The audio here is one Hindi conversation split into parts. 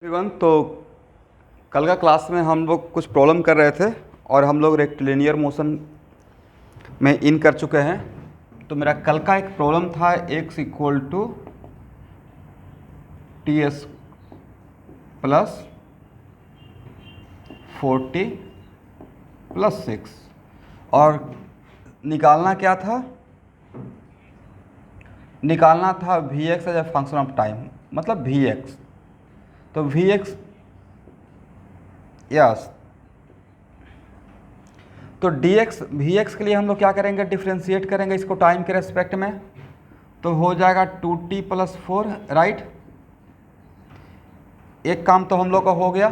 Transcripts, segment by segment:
एवरीवन, तो कल का क्लास में हम लोग कुछ प्रॉब्लम कर रहे थे और हम लोग रेक्टिलिनियर मोशन में इन कर चुके हैं। तो मेरा कल का एक प्रॉब्लम था x equal to t s plus 40 plus 6 और निकालना क्या था? निकालना था v x as a function of time, मतलब वी एक्स। तो वी एक्स यस, तो डी एक्स वी एक्स के लिए हम लोग क्या करेंगे? डिफ्रेंशिएट करेंगे इसको टाइम के रेस्पेक्ट में, तो हो जाएगा 2t प्लस 4, राइट। एक काम तो हम लोग का हो गया।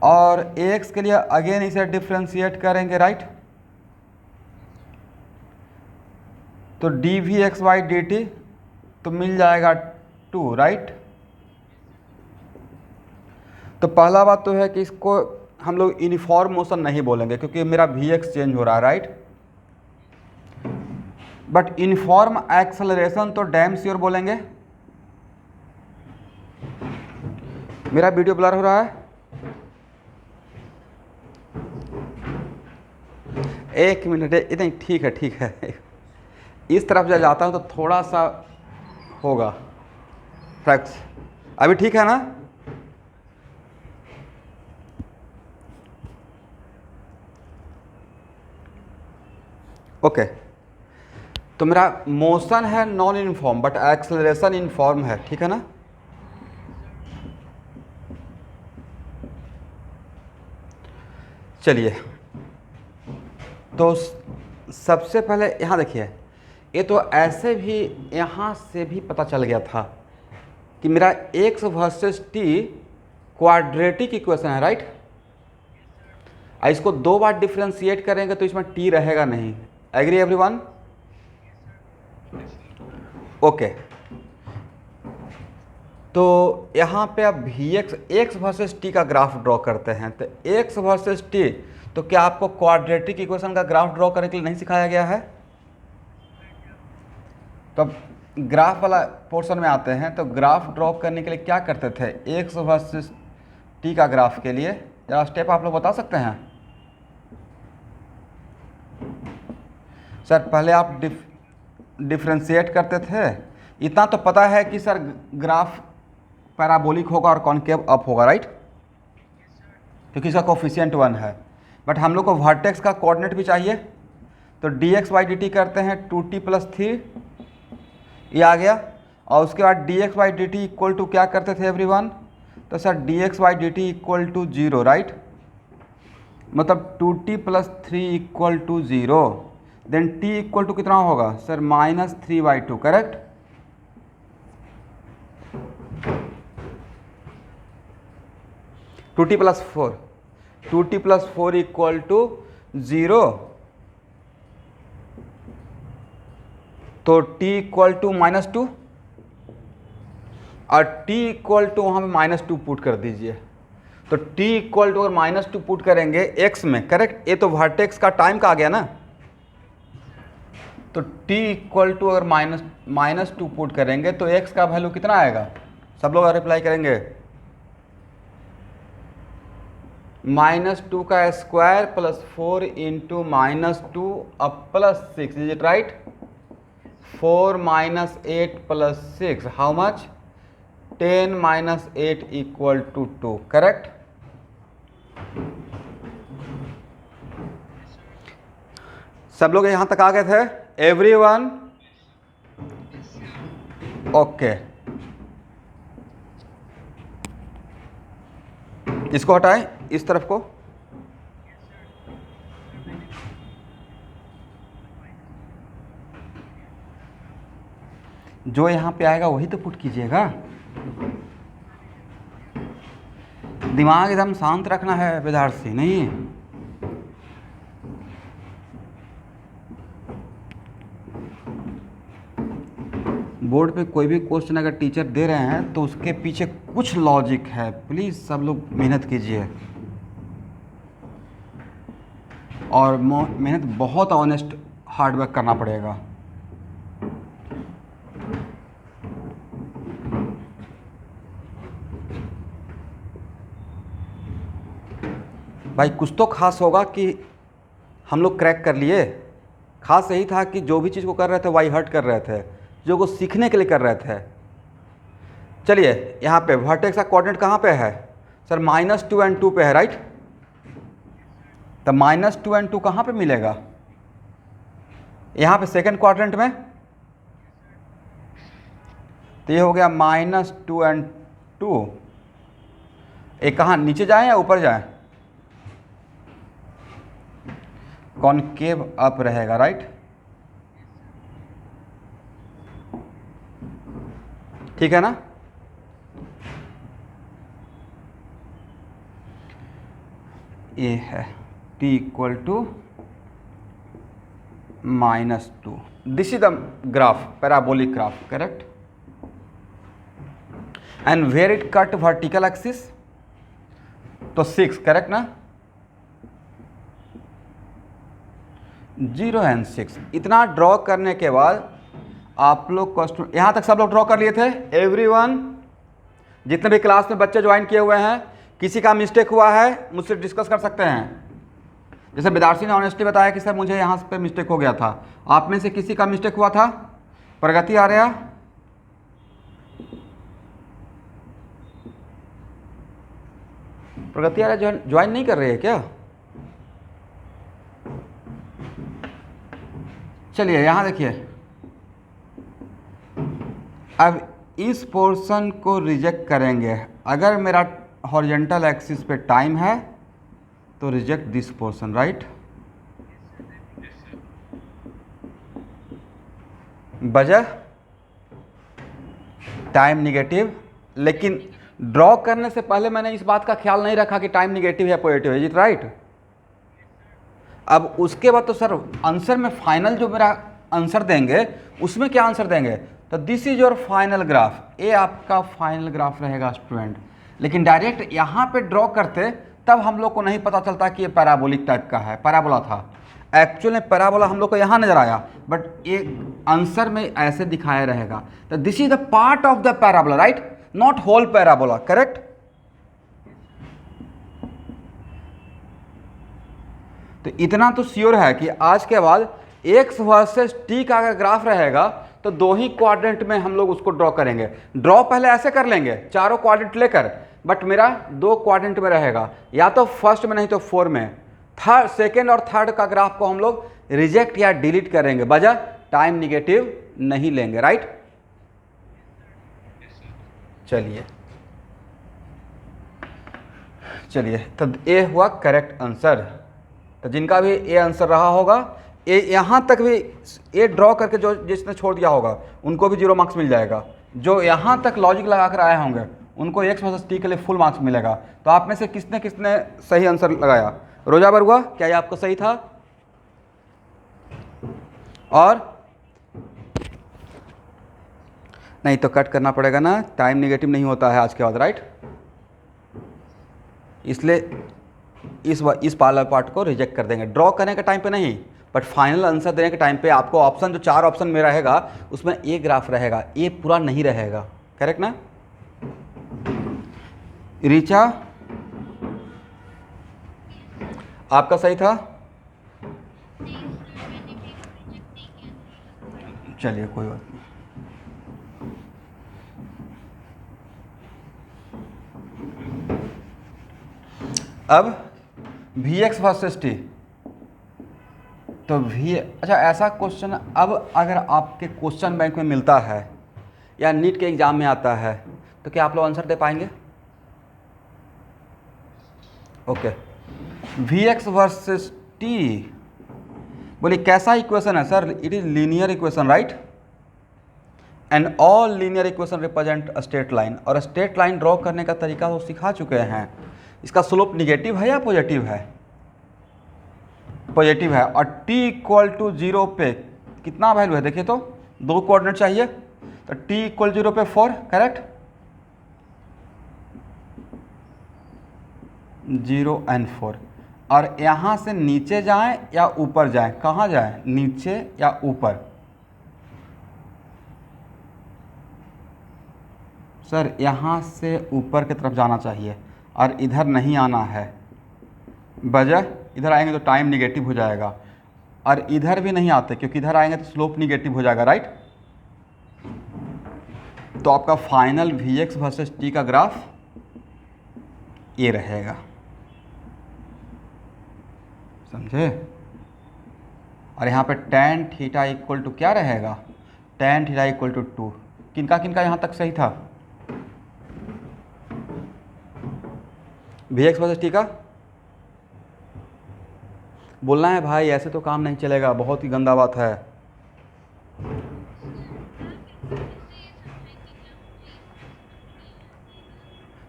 और एक्स के लिए अगेन इसे डिफ्रेंशिएट करेंगे, राइट। तो d we x by D t तो मिल जाएगा 2, राइट। तो पहला बात तो है कि इसको हम लोग यूनिफॉर्म मोशन नहीं बोलेंगे क्योंकि मेरा वी एक्स चेंज हो रहा है, राइट। बट यूनिफॉर्म एक्सेलरेशन तो डैम श्योर बोलेंगे। मेरा वीडियो ब्लर हो रहा है? एक मिनट, इतनी ठीक है, ठीक है। इस तरफ जब जाता हूँ तो थोड़ा सा होगा फैक्ट्स। अभी ठीक है ना? ओके। तो मेरा मोशन है non uniform but acceleration uniform है, ठीक है ना? चलिए, तो सबसे पहले यहाँ देखिए, ये तो ऐसे भी यहाँ से भी पता चल गया था कि मेरा x versus t quadratic equation है, राइट। इसको दो बार डिफ्रेंशिएट करेंगे तो इसमें t रहेगा नहीं। Agree everyone? ओके। तो यहाँ पे अब वी एक्स वर्सेस टी का ग्राफ ड्रॉ करते हैं। तो x वर्सेस t, तो क्या आपको क्वाड्रेटिक इक्वेशन का ग्राफ ड्रॉ करने के लिए नहीं सिखाया गया है? तो अब ग्राफ वाला पोर्शन में आते हैं। तो ग्राफ ड्रॉ करने के लिए क्या करते थे? x वर्सेस t का ग्राफ के लिए जरा स्टेप आप लोग बता सकते हैं? सर पहले आप डिफ्रेंशिएट करते थे, इतना तो पता है कि सर ग्राफ पैराबोलिक होगा और कॉनकेव अप होगा, राइट, क्योंकि इसका कोफिशिएंट 1 है। बट हम लोग को वर्टेक्स का कोऑर्डिनेट भी चाहिए। तो d x by D T करते हैं 2t प्लस 3, ये आ गया। और उसके बाद d x by D t equal to क्या करते थे एवरीवन? तो sir d x by D t equal to 0, right. मतलब 2t plus 3 equal to 0। Then t equal to कितना होगा sir? -3/2, correct. Two t plus four equal to 0। तो t इक्वल टू -2 और t इक्वल टू वहाँ पे -2 पुट कर दीजिए। तो t इक्वल टू अगर -2 पुट करेंगे x में, करेक्ट, ये तो वर्टेक्स का टाइम का आ गया ना। तो t इक्वल टू अगर -2 पुट करेंगे तो x का वैल्यू कितना आएगा? सब लोग रिप्लाई करेंगे। -2 का स्क्वायर प्लस 4 इंटू -2 अब plus 6, is it right? 4 - 8 plus 6, how much? 10 - 8 equal to 2, correct. सब लोग यहाँ तक आ गए थे? एवरीवन? ओके। इसको हटाएं, इस तरफ को। जो यहाँ पे आएगा वही तो पुट कीजिएगा। दिमाग एकदम शांत रखना है विद्यार्थी, नहीं। बोर्ड पे कोई भी क्वेश्चन अगर टीचर दे रहे हैं तो उसके पीछे कुछ लॉजिक है। प्लीज़ सब लोग मेहनत कीजिए और मेहनत बहुत ऑनेस्ट हार्डवर्क करना पड़ेगा। भाई कुछ तो खास होगा कि हम लोग क्रैक कर लिए। खास यही था कि जो भी चीज़ को कर रहे थे वाई हर्ट कर रहे थे, जो को सीखने के लिए कर रहे थे। चलिए यहाँ पे वर्टेक्स का कोऑर्डिनेट कहाँ पे है सर? -2 और 2 पे है, राइट? तो -2 और 2 कहाँ पे मिलेगा? यहाँ पे सेकेंड क्वाड्रेंट में। तो ये हो गया -2 और 2। एक कहाँ नीचे जाएं या ऊपर जाएं? कॉनकेव अप रहेगा, राइट? ठीक है ना? ये है t equal to -2। This is the graph, parabolic graph, correct? And where it cut vertical axis, तो 6, करेक्ट ना? 0 और 6। इतना ड्रॉ करने के बाद आप लोग क्वेश्चन यहाँ तक सब लोग ड्रॉ कर लिए थे? एवरीवन, जितने भी क्लास में बच्चे ज्वाइन किए हुए हैं, किसी का मिस्टेक हुआ है मुझसे डिस्कस कर सकते हैं। जैसे विद्यार्थी ने ऑनेस्टली बताया कि सर मुझे यहाँ पे मिस्टेक हो गया था। आप में से किसी का मिस्टेक हुआ था? प्रगति आर्या, प्रगति आर्या ज्वाइन नहीं कर रही है क्या? चलिए यहाँ देखिए, अब इस पोर्शन को रिजेक्ट करेंगे। अगर मेरा हॉरिजॉन्टल एक्सिस पे टाइम है तो रिजेक्ट दिस पोर्शन, राइट? वजह टाइम निगेटिव। लेकिन ड्रॉ करने से पहले मैंने इस बात का ख्याल नहीं रखा कि टाइम निगेटिव या पॉजिटिव है, इज इट राइट? अब उसके बाद तो सर आंसर में फाइनल जो मेरा आंसर देंगे उसमें क्या आंसर देंगे? तो this is your final graph, ये आपका फाइनल ग्राफ रहेगा स्टूडेंट। लेकिन डायरेक्ट यहाँ पे ड्रॉ करते तब हम लोग को नहीं पता चलता कि ये पैराबोलिक टाइप का है, पैराबोला था। एक्चुअल में पैराबोला हम लोग को यहाँ नजर आया, बट ये आंसर में ऐसे दिखाया रहेगा। तो this is the part of the parabola, right? Not whole parabola, correct? तो इतना तो श्योर है कि आज के बाद x वर्सेस t का अगर ग्राफ रहेगा तो दो ही क्वाड्रेंट में हम लोग उसको ड्रॉ करेंगे। ड्रॉ पहले ऐसे कर लेंगे चारों क्वाड्रेंट लेकर, बट मेरा 2 क्वाड्रेंट में रहेगा, या तो फर्स्ट में नहीं तो 4 में। थर्ड, सेकेंड और थर्ड का ग्राफ को हम लोग रिजेक्ट या डिलीट करेंगे, वजह टाइम निगेटिव नहीं लेंगे, राइट? चलिए तो ये हुआ करेक्ट आंसर। तो जिनका भी ये आंसर रहा होगा, ये यहाँ तक भी ये ड्रॉ करके जो जिसने छोड़ दिया होगा उनको भी 0 मार्क्स मिल जाएगा। जो यहाँ तक लॉजिक लगा कर आए होंगे उनको x वर्सेस t के लिए फुल मार्क्स मिलेगा। तो आप में से किसने किसने सही आंसर लगाया? रोजा बरुआ, क्या ये आपको सही था? और नहीं तो कट करना पड़ेगा ना, टाइम निगेटिव नहीं होता है आज के बाद, राइट? इसलिए इस वाला पार्ट को रिजेक्ट कर देंगे। ड्रॉ करने के टाइम पे नहीं, बट फाइनल आंसर देने के टाइम पे आपको ऑप्शन, जो 4 ऑप्शन में रहेगा उसमें ए ग्राफ रहेगा, ए पूरा नहीं रहेगा, करेक्ट ना? रीचा, आपका सही था? चलिए कोई बात नहीं। अब Vx वर्सेस t, तो अच्छा ऐसा क्वेश्चन अब अगर आपके क्वेश्चन बैंक में मिलता है या नीट के एग्जाम में आता है तो क्या आप लोग आंसर दे पाएंगे? ओके, Vx वर्सेस t, बोलिए कैसा इक्वेशन है sir? It is linear equation, right? And all linear equation represent a straight line. और स्ट्रेट लाइन ड्रॉ करने का तरीका वो सिखा चुके हैं। इसका स्लोप निगेटिव है या पॉजिटिव है? पॉजिटिव है। और t इक्वल टू 0 पे कितना वैल्यू है देखिए तो, 2 कोऑर्डिनेट चाहिए, तो t इक्वल 0 पे 4, करेक्ट? 0 और 4। और यहाँ से नीचे जाएं या ऊपर जाएं? कहाँ जाएं, नीचे या ऊपर? सर यहाँ से ऊपर की तरफ जाना चाहिए और इधर नहीं आना है। वजह इधर आएंगे तो टाइम निगेटिव हो जाएगा, और इधर भी नहीं आते क्योंकि इधर आएंगे तो स्लोप निगेटिव हो जाएगा, राइट। तो आपका final v x versus t का ग्राफ ये रहेगा, समझे। और यहाँ पे tan थीटा इक्वल टू क्या रहेगा, tan थीटा इक्वल टू 2। किनका किनका यहाँ तक सही था, वी एक्स वर्सेस टी का। बोलना है भाई, ऐसे तो काम नहीं चलेगा, बहुत ही गंदा बात है।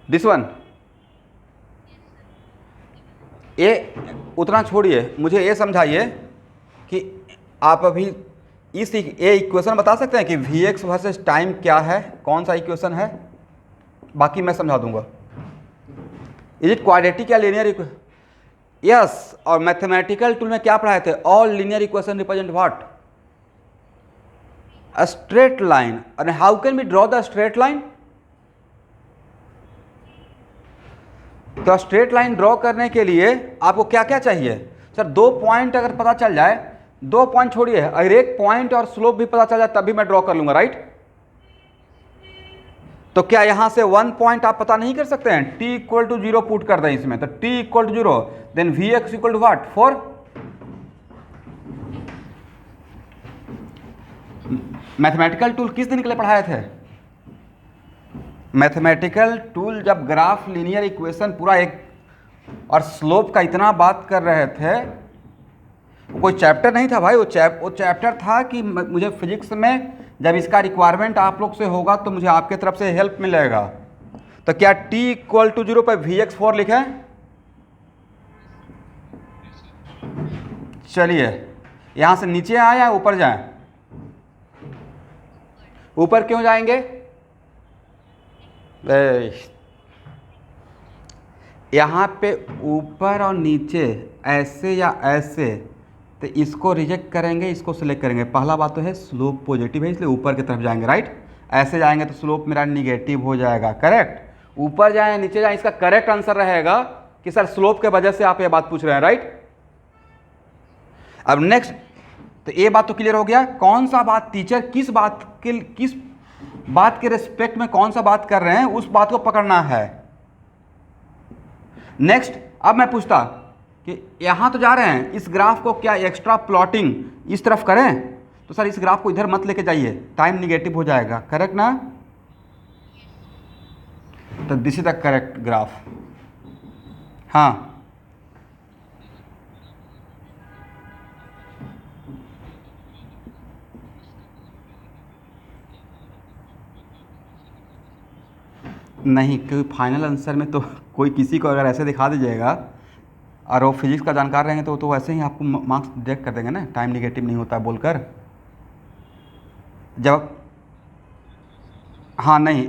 दिस वन ये उतना छोड़िए, मुझे ये समझाइए कि आप अभी इस ये इक्वेशन बता सकते हैं कि वी एक्स वर्सेस टाइम क्या है, कौन सा इक्वेशन है, बाकी मैं समझा दूंगा। इज इट क्वाड्रेटिक या लीनियर इक्वेशन? यस। और मैथमेटिकल टूल में क्या पढ़ाए थे, all linear equation represent what, a straight line. And how can we draw the straight line? तो स्ट्रेट लाइन ड्रॉ करने के लिए आपको क्या क्या चाहिए सर, 2 पॉइंट अगर पता चल जाए, 2 पॉइंट छोड़िए, अगर एक पॉइंट और स्लोप भी पता चल जाए तभी मैं ड्रॉ कर लूंगा, राइट। तो क्या यहां से 1 पॉइंट आप पता नहीं कर सकते हैं, t इक्वल टू 0 पुट कर दें इसमें, तो t equal to 0, then v x equal to what 4। Mathematical tool किस दिन के लिए पढ़ाए थे, मैथमेटिकल टूल जब ग्राफ लीनियर इक्वेशन पूरा एक और स्लोप का इतना बात कर रहे थे, कोई चैप्टर नहीं था भाई, वो चैप्टर था कि मुझे फिजिक्स में जब इसका रिक्वायरमेंट आप लोग से होगा तो मुझे आपके तरफ से हेल्प मिलेगा। तो क्या t इक्वल टू 0 पर वी एक्स 4 लिखें? चलिए यहां से नीचे आए या ऊपर जाएं? ऊपर क्यों जाएंगे, यहाँ पे ऊपर और नीचे ऐसे या ऐसे, तो इसको रिजेक्ट करेंगे, इसको सिलेक्ट करेंगे। पहला बात तो है स्लोप पॉजिटिव है इसलिए ऊपर की तरफ जाएंगे, राइट। ऐसे जाएंगे तो स्लोप मेरा निगेटिव हो जाएगा, करेक्ट। ऊपर जाए नीचे जाए, इसका करेक्ट आंसर रहेगा कि सर स्लोप के वजह से आप ये बात पूछ रहे हैं, राइट। अब नेक्स्ट, तो ये बात तो क्लियर हो गया, कौन सा बात टीचर किस बात के रिस्पेक्ट में कौन सा बात कर रहे हैं उस बात को पकड़ना है। नेक्स्ट, अब मैं पूछता कि यहां तो जा रहे हैं, इस ग्राफ को क्या एक्स्ट्रा प्लॉटिंग इस तरफ करें? तो सर इस ग्राफ को इधर मत लेके जाइए, टाइम निगेटिव हो जाएगा, करेक्ट ना। तो this is the correct graph. हाँ नहीं, क्योंकि फाइनल आंसर में तो कोई किसी को अगर ऐसे दिखा दीजिएगा और वो फिजिक्स का जानकार रहेंगे तो वैसे ही आपको मार्क्स डिडक्ट कर देंगे ना, टाइम निगेटिव नहीं होता बोलकर। जब हाँ नहीं,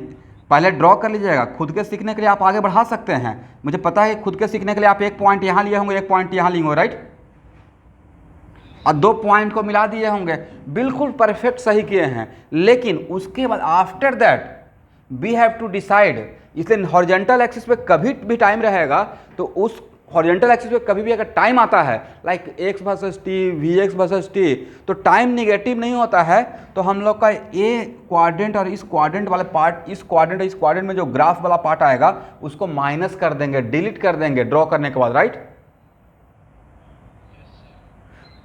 पहले ड्रॉ कर लीजिएगा, खुद के सीखने के लिए आप आगे बढ़ा सकते हैं। मुझे पता है खुद के सीखने के लिए आप 1 पॉइंट यहाँ लिए होंगे, 1 पॉइंट यहाँ लिए होंगे, राइट, और 2 पॉइंट को मिला दिए होंगे, बिल्कुल परफेक्ट सही किए हैं। लेकिन उसके बाद after that we have to decide, इसलिए हॉरिजॉन्टल एक्सिस पे कभी भी टाइम रहेगा तो उस हॉरिजॉन्टल एक्सिस पे कभी भी अगर टाइम आता है like x versus t, v x versus t, तो टाइम निगेटिव नहीं होता है। तो हम लोग का ये क्वाड्रेंट और इस क्वाड्रेंट वाले पार्ट, इस क्वाड्रेंट और इस क्वाड्रेंट में जो ग्राफ वाला पार्ट आएगा उसको माइनस कर देंगे, डिलीट कर देंगे ड्रॉ करने के बाद, राइट।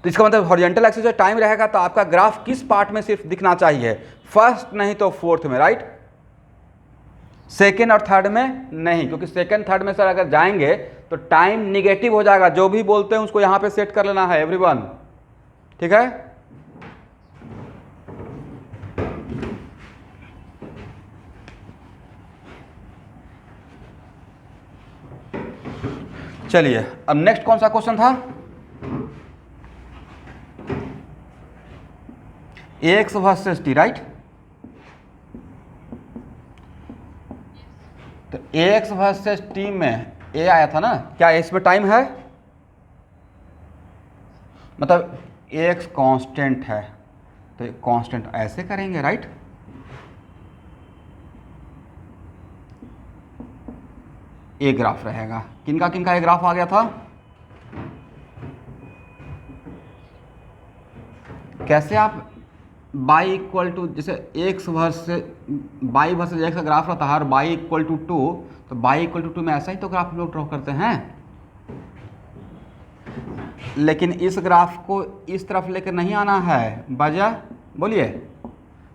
तो इसका मतलब हॉरिजॉन्टल एक्सिस पे टाइम रहेगा तो आपका ग्राफ किस पार्ट में सिर्फ दिखना चाहिए, फर्स्ट नहीं तो फोर्थ में, राइट। सेकेंड और थर्ड में नहीं, क्योंकि सेकेंड थर्ड में सर अगर जाएंगे तो टाइम निगेटिव हो जाएगा। जो भी बोलते हैं उसको यहां पे सेट कर लेना है एवरीवन, ठीक है। चलिए अब नेक्स्ट कौन सा क्वेश्चन था, एक्स वर्सेस टी, राइट। तो एक्स वर्सेस टी में ए आया था ना, क्या इसमें टाइम है, मतलब एक्स कांस्टेंट है, तो कांस्टेंट ऐसे करेंगे, राइट। ए ग्राफ रहेगा, किनका किनका ए ग्राफ आ गया था, कैसे आप बाई इक्वल टू, जैसे x versus by versus x का ग्राफ रहता है और बाई इक्वल टू 2, तो बाई इक्वल टू 2 में ऐसा ही तो ग्राफ लोग ड्रॉ करते हैं। लेकिन इस ग्राफ को इस तरफ लेकर नहीं आना है, वजह बोलिए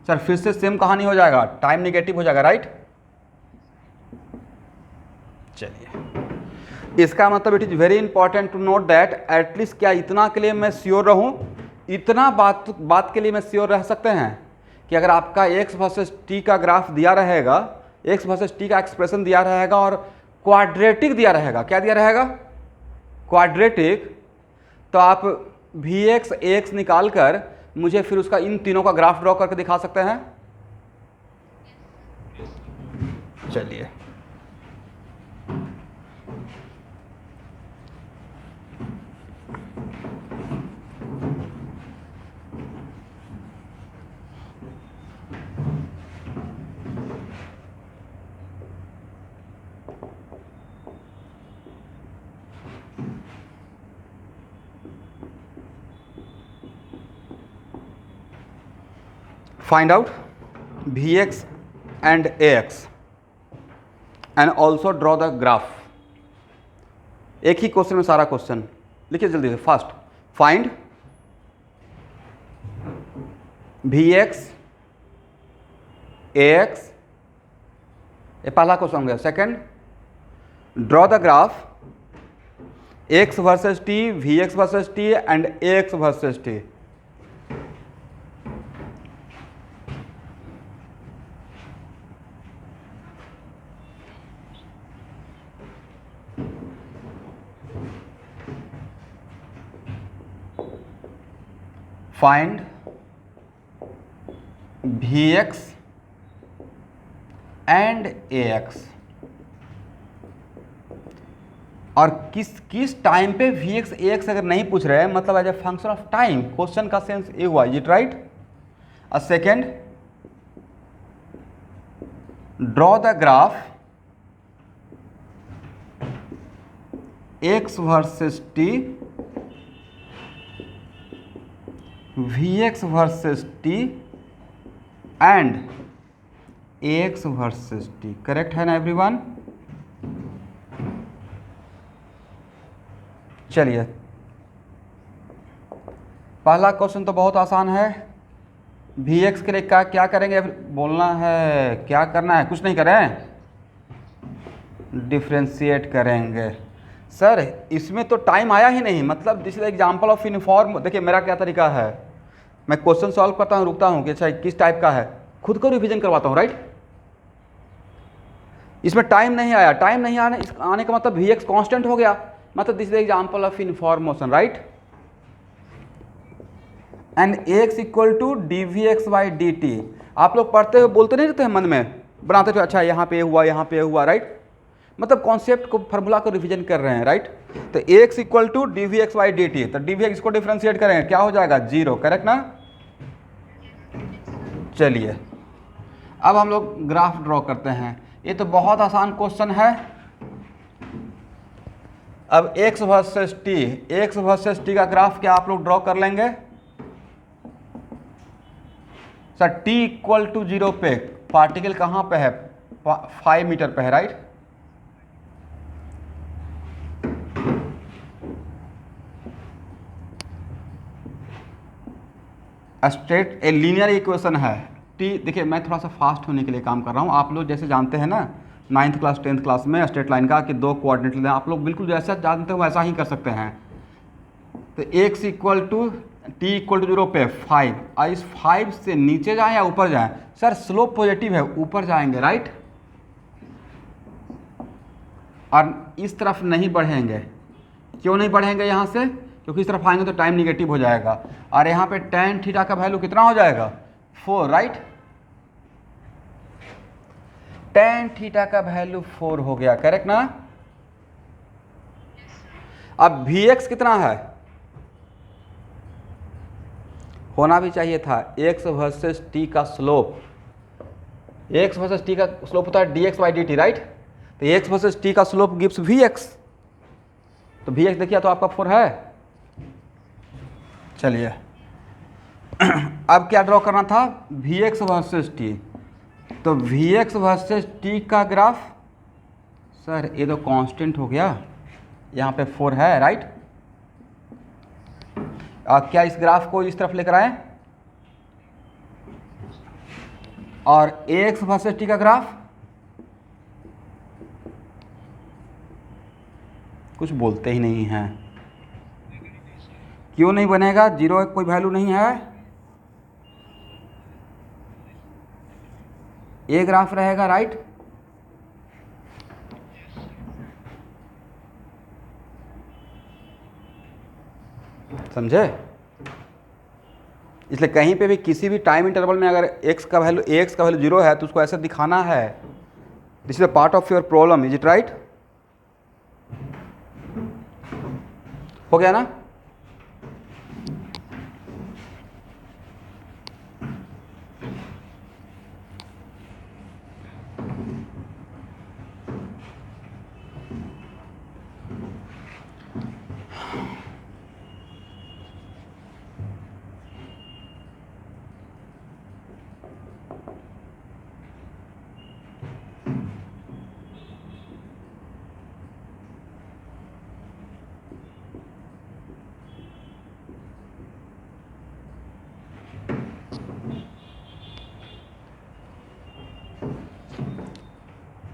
सर। फिर से सेम कहानी हो जाएगा, टाइम निगेटिव हो जाएगा, राइट। चलिए, इसका मतलब it is very important to note that at least, क्या इतना के लिए मैं श्योर रहूं, इतना बात के लिए मैं श्योर रह सकते हैं कि अगर आपका एक्स वर्सेस टी का ग्राफ दिया रहेगा, एक्स वर्सेस टी का एक्सप्रेशन दिया रहेगा और क्वाड्रेटिक दिया रहेगा, क्या दिया रहेगा, क्वाड्रेटिक, तो आप वी एक्स एक्स निकाल कर मुझे फिर उसका इन तीनों का ग्राफ ड्रॉ करके दिखा सकते हैं। चलिए, find out Vx and Ax and also draw the graph। एक ही क्वेश्चन में सारा क्वेश्चन लिखिए जल्दी से, फास्ट। फाइंड Vx Ax, ये पहला क्वेश्चन हो गया। Second, draw the graph x versus t, Vx versus t and Ax versus t। Find Vx and Ax, और किस टाइम पे Vx Ax अगर नहीं पूछ रहे हैं, मतलब as a function of time, question का सेंस ये हुआ, is it right. A second, draw the graph x versus t, Vx versus t and Ax versus t। Correct है ना एवरीवन। चलिए, पहला क्वेश्चन तो बहुत आसान है। Vx के लिए क्या करेंगे, बोलना है, क्या करना है, कुछ नहीं करें, डिफ्रेंशिएट करेंगे। सर इसमें तो टाइम आया ही नहीं, मतलब this is example of uniform. देखिए मेरा क्या तरीका है, मैं क्वेश्चन सॉल्व करता हूँ, रुकता हूँ कि अच्छा किस टाइप का है, खुद को रिवीजन करवाता हूँ, राइट। इसमें टाइम नहीं आया, टाइम नहीं आने का मतलब Vx कांस्टेंट हो गया, मतलब this is example of uniform motion, right. And Ax equal to dVx/dt। आप लोग पढ़ते हुए बोलते नहीं रहते हैं, मन में बनाते थे, अच्छा यहाँ पे हुआ, यहाँ पे हुआ, राइट। मतलब कॉन्सेप्ट को, फार्मूला को रिवीजन कर रहे हैं, राइट। तो Ax इक्वल टू dVx/dt, तो dVx को डिफ्रेंशिएट करें, क्या हो जाएगा, 0, करेक्ट ना। चलिए, अब हम लोग ग्राफ ड्रॉ करते हैं। ये तो बहुत आसान क्वेश्चन है। अब x वर्सेस t का ग्राफ क्या आप लोग ड्रॉ कर लेंगे। सर t इक्वल टू 0 पे पार्टिकल कहाँ पे है, 5 मीटर पे है, right. Straight a linear equation है t। देखिए मैं थोड़ा सा फास्ट होने के लिए काम कर रहा हूँ। आप लोग जैसे जानते हैं ना 9th क्लास 10th क्लास में स्ट्रेट लाइन का कि 2 कोऑर्डिनेट लेना, आप लोग बिल्कुल जैसा जानते हो वैसा ही कर सकते हैं। तो x equal to t equal to 0 पे 5, और इस 5 से नीचे जाएं या ऊपर जाएं। सर स्लोप पॉजिटिव है, ऊपर जाएंगे, राइट। और इस तरफ नहीं बढ़ेंगे, क्यों नहीं बढ़ेंगे यहाँ से, क्योंकि इस तरफ आएंगे तो टाइम निगेटिव हो जाएगा। और यहाँ पे tan थीटा का वैल्यू कितना हो जाएगा, 4, राइट। tan थीटा का वैल्यू 4 हो गया, करेक्ट ना। अब Vx कितना है, होना भी चाहिए था x वर्सेस t का स्लोप। x वर्सेस t का स्लोप होता है dx/dt, राइट। तो x वर्सेस t का स्लोप गिव्स Vx, तो Vx देखिए तो आपका 4 है। चलिए अब क्या ड्रॉ करना था, वी एक्स वर्सेस टी। तो वी एक्स वर्सेस टी का ग्राफ, सर ये तो कांस्टेंट हो गया, यहाँ पे 4 है राइट। क्या इस ग्राफ को इस तरफ लेकर आए, और ए एक्स वर्सेस टी का ग्राफ, कुछ बोलते ही नहीं हैं, क्यों नहीं बनेगा, जीरो कोई वैल्यू नहीं है, ए ग्राफ रहेगा राइट। समझे, इसलिए कहीं पे भी किसी भी टाइम इंटरवल में अगर एक्स का वैल्यू जीरो है तो उसको ऐसे दिखाना है, this is a part of your problem, is it right. हो गया ना।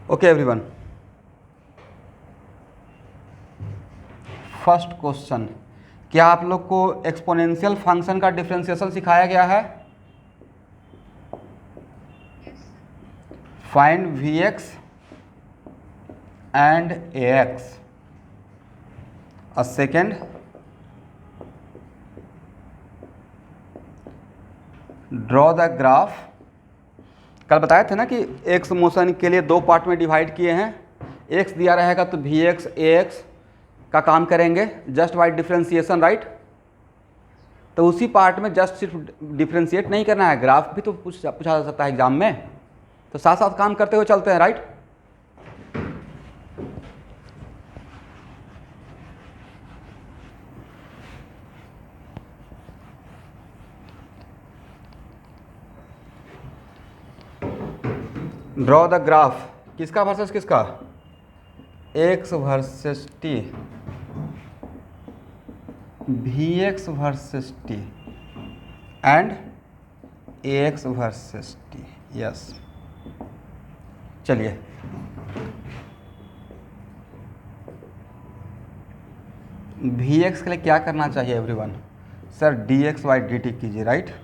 ओके एवरीवन, फर्स्ट क्वेश्चन, क्या आप लोग को एक्सपोनेंशियल फंक्शन का डिफरेंशिएशन सिखाया गया है। Find v x and a x. A second, draw the graph. कल बताए थे ना कि एक्स मोशन के लिए दो पार्ट में डिवाइड किए हैं, एक्स दिया रहेगा तो वी एक्स ए एक्स का काम करेंगे जस्ट बाय डिफरेंशिएशन राइट। तो उसी पार्ट में जस्ट सिर्फ डिफरेंशिएट नहीं करना है, ग्राफ भी तो पूछा जा सकता है एग्जाम में, तो साथ साथ काम करते हुए चलते हैं राइट। ड्रॉ द ग्राफ, किसका वर्सेस किसका, x versus t, v x versus t and a x versus t. Yes, चलिए वी एक्स के लिए क्या करना चाहिए everyone, sir d x by d t कीजिए राइट।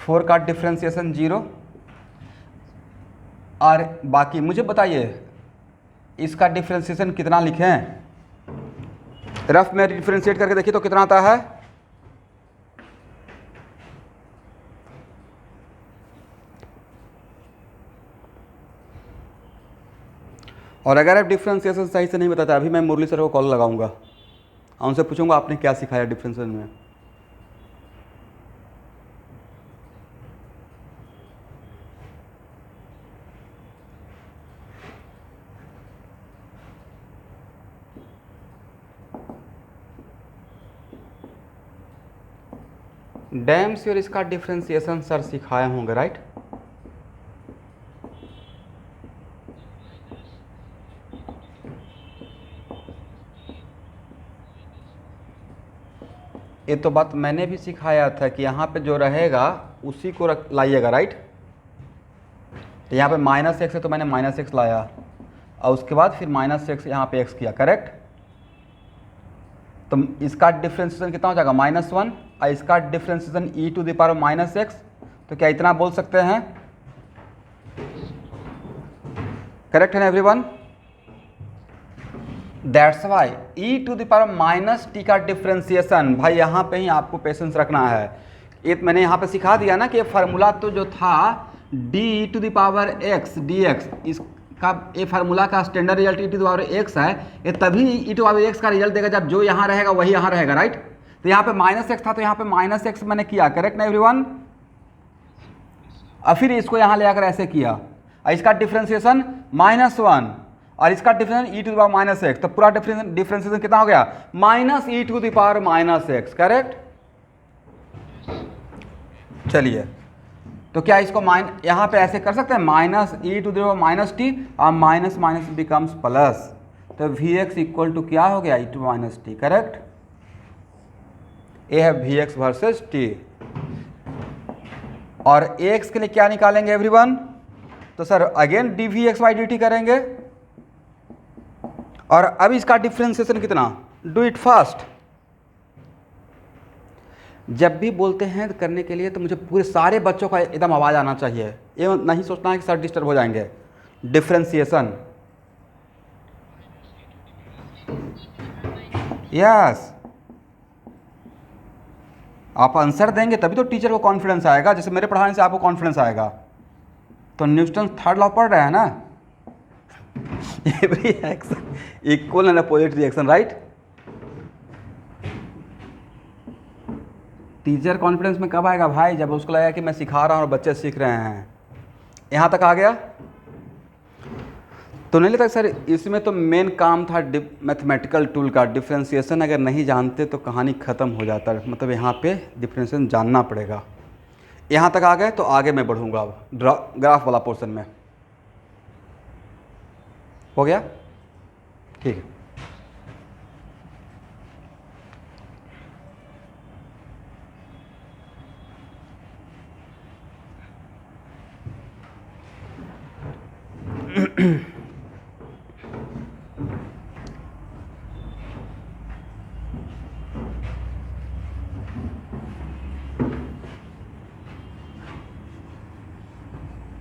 4 का डिफरेंशिएशन 0, और बाकी मुझे बताइए इसका डिफरेंशिएशन कितना लिखें, रफ में डिफरेंशिएट करके देखिए तो कितना आता है, और अगर आप डिफरेंशिएशन सही से नहीं बताते, अभी मैं मुरली सर को कॉल लगाऊंगा, उनसे पूछूंगा आपने क्या सिखाया डिफरेंशिएशन में। डैम श्योर इसका डिफरेंशिएशन सर सिखाए होंगे राइट। ये तो बात मैंने भी सिखाया था कि यहाँ पे जो रहेगा उसी को लाइएगा राइट। तो यहाँ पे माइनस एक्स है तो मैंने माइनस एक्स लाया, और उसके बाद फिर माइनस एक्स यहाँ पे एक्स किया, करेक्ट। तो इसका डिफरेंशिएशन कितना हो जाएगा, -1, और इसका differentiation e to the power minus x, तो क्या इतना बोल सकते हैं, करेक्ट है ना everyone. That's why e to the power minus t का डिफरेंशिएशन, भाई यहाँ पे ही आपको पेशेंस रखना है। ये मैंने यहाँ पे सिखा दिया ना कि ये फार्मूला तो जो था d to the power x dx, इसका ये फार्मूला का standard result e to the power x है, ये तभी e टू पावर x का रिजल्ट देगा जब जो यहाँ रहेगा वही यहाँ रहेगा राइट। तो यहाँ पे -x था तो यहाँ पे -x मैंने किया, करेक्ट ना एवरीवन। और फिर इसको यहाँ ले आकर ऐसे किया, और इसका डिफरेंशिएशन -1 और इसका differentiation e to the power minus x, तो पूरा डिफरेंशिएशन कितना हो गया, -e to the power minus x, correct. चलिए, तो क्या इसको यहाँ पे ऐसे कर सकते हैं, minus e to the power minus t और माइनस माइनस बिकम्स प्लस, तो वी एक्स इक्वल टू क्या हो गया, e to minus t, correct. ये है वी एक्स वर्सेज टी। और ए एक्स के लिए क्या निकालेंगे एवरीवन, तो sir again d we x by D t करेंगे। और अब इसका डिफ्रेंसिएशन कितना, डू इट फास्ट। जब भी बोलते हैं करने के लिए तो मुझे पूरे सारे बच्चों का एकदम आवाज़ आना चाहिए, ये नहीं सोचना है कि सर डिस्टर्ब हो जाएंगे। डिफ्रेंसिएशन, यस, आप आंसर देंगे तभी तो टीचर को कॉन्फिडेंस आएगा, जैसे मेरे पढ़ाने से आपको कॉन्फिडेंस आएगा। तो न्यूटन थर्ड लॉ पढ़ रहे हैं ना, every action equal and opposite reaction, right. Teacher confidence में कब आएगा भाई, जब उसको लगेगा कि मैं सिखा रहा हूँ और बच्चे सीख रहे हैं। यहाँ तक आ गया तो नहीं लगता सर इसमें तो मेन काम था मैथमेटिकल टूल का, डिफ्रेंसिएशन अगर नहीं जानते तो कहानी ख़त्म हो जाता है, मतलब यहाँ पे डिफ्रेंसिएशन जानना पड़ेगा। यहाँ तक आ गए तो आगे मैं बढ़ूँगा अब ग्राफ वाला पोर्शन में, हो गया, ठीक है।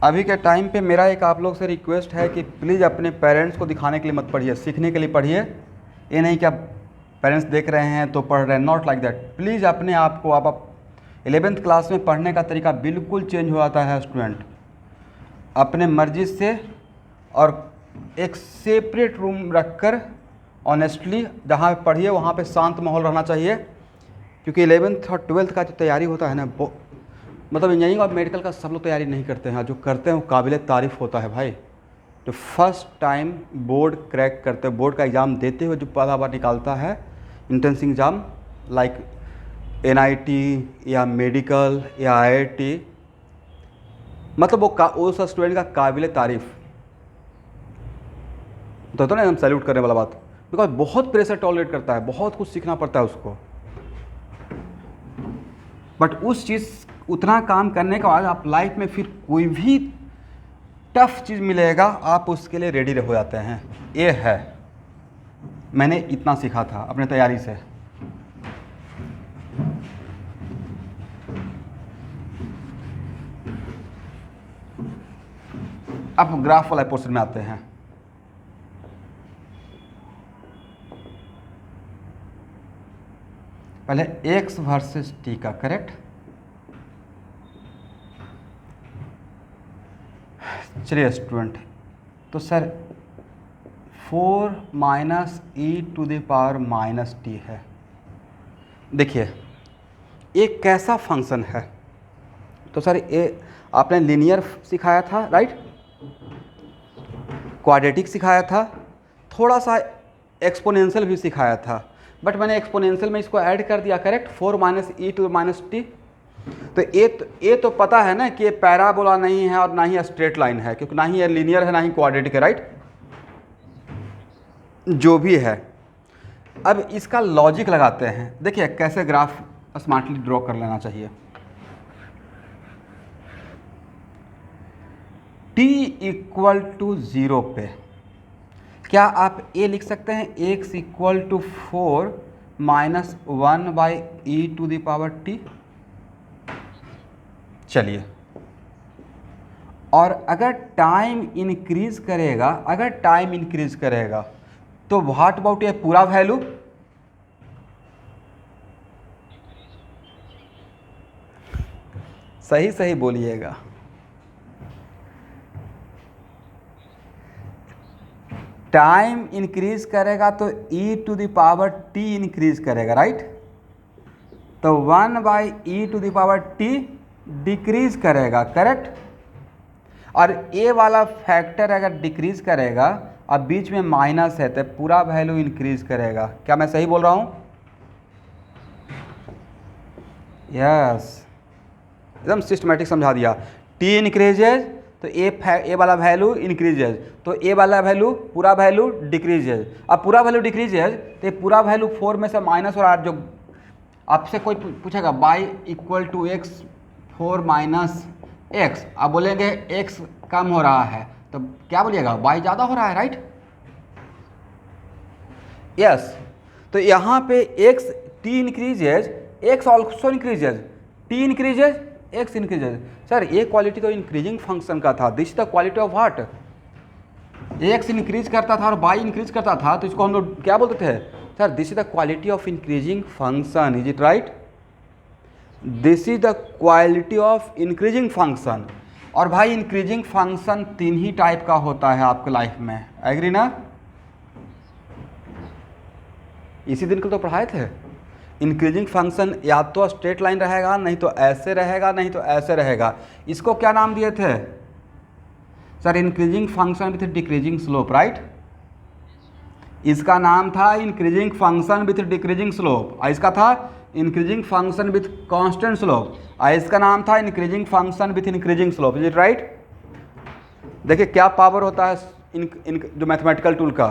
अभी के टाइम पे मेरा एक आप लोग से रिक्वेस्ट है कि प्लीज़ अपने पेरेंट्स को दिखाने के लिए मत पढ़िए, सीखने के लिए पढ़िए। ये नहीं कि आप पेरेंट्स देख रहे हैं तो पढ़ रहे हैं, नॉट लाइक दैट। प्लीज़ अपने आप को, आप 11th क्लास में पढ़ने का तरीका बिल्कुल चेंज हो जाता है स्टूडेंट, अपने मर्जी से, और एक सेपरेट रूम रखकर ऑनेस्टली जहाँ पढ़िए वहाँ पे शांत माहौल रहना चाहिए, क्योंकि 11th और 12th का जो तैयारी होता है ना, मतलब इंजीनियरिंग और मेडिकल का सब लोग तैयारी नहीं करते हैं, जो करते हैं वो काबिल तारीफ़ होता है भाई। जो फर्स्ट टाइम बोर्ड क्रैक करते हैं, बोर्ड का एग्ज़ाम देते हुए जो पहला बार निकालता है इंट्रेंस एग्ज़ाम, लाइक NIT या मेडिकल या IIT, मतलब वो उस स्टूडेंट का काबिल तारीफ़ तो ना, हम सैल्यूट करने वाला बात, बिकॉज बहुत प्रेशर टॉलरेट करता है, बहुत कुछ सीखना पड़ता है उसको। बट उस चीज़ उतना काम करने के बाद आप लाइफ में फिर कोई भी टफ चीज़ मिलेगा आप उसके लिए रेडी हो जाते हैं। ये है, मैंने इतना सीखा था अपने तैयारी से। अब ग्राफ वाला पोर्शन में आते हैं। पहले x वर्सेस t का, करेक्ट। चलिए स्टूडेंट, तो sir 4 minus e to the power minus t है। देखिए ये कैसा फंक्शन है, तो सर ये आपने लीनियर सिखाया था, राइट, क्वाड्रेटिक सिखाया था, थोड़ा सा एक्सपोनेंशियल भी सिखाया था, बट मैंने एक्सपोनेंशियल में इसको ऐड कर दिया, correct, 4 minus e to minus t. तो ये तो पता है ना कि ये पैराबोला नहीं है और ना ही स्ट्रेट लाइन है, क्योंकि ना ही ये लीनियर है ना ही क्वाड्रेटिक है, राइट, जो भी है। अब इसका लॉजिक लगाते हैं, देखिए कैसे ग्राफ स्मार्टली ड्रॉ कर लेना चाहिए। t इक्वल टू 0 पे क्या आप ये लिख सकते हैं, x equal to 4 minus 1 by e to the power t. चलिए, और अगर टाइम इंक्रीज करेगा, अगर टाइम इंक्रीज करेगा तो व्हाट अबाउट ये पूरा वैल्यू, सही सही बोलिएगा। टाइम इंक्रीज करेगा तो e to the power t increase करेगा, राइट। तो 1 by e to the power t decrease करेगा, करेक्ट। और a वाला फैक्टर अगर डिक्रीज करेगा अब बीच में माइनस है तो पूरा वैल्यू इंक्रीज करेगा। क्या मैं सही बोल रहा हूँ? यस। एकदम सिस्टमेटिक समझा दिया। टी इंक्रीजेज तो ए वाला वैल्यू इंक्रीजेज, तो ए वाला वैल्यू पूरा वैल्यू डिक्रीजेज। अब पूरा वैल्यू डिक्रीजेज तो ये पूरा वैल्यू 4 में से माइनस हो रहा है। जो आपसे कोई पूछेगा y equal to x 4 minus x, आप बोलेंगे x कम हो रहा है, तो क्या बोलिएगा y ज़्यादा हो रहा है, राइट? यस। तो यहाँ पे x t increases x also increases, t increases x increases. Sir ये क्वालिटी तो इंक्रीजिंग फंक्शन का था, this the quality of what? x increase करता था और y इंक्रीज करता था, तो इसको हम लोग क्या बोलते थे? Sir this is the quality of increasing function, is it right? This is the quality of increasing function. और भाई इंक्रीजिंग फंक्शन 3 ही टाइप का होता है आपके लाइफ में, एग्री ना? इसी दिन को तो पढ़ाए थे। इंक्रीजिंग फंक्शन या तो स्ट्रेट लाइन रहेगा, नहीं तो ऐसे रहेगा, नहीं तो ऐसे रहेगा। इसको क्या नाम दिए थे? Sir increasing function with decreasing slope, right? इसका नाम था increasing function with decreasing slope, और इसका था increasing function with constant slope, और इसका नाम था increasing function with increasing slope, is it right? देखिए क्या पावर होता है जो मैथमेटिकल टूल का,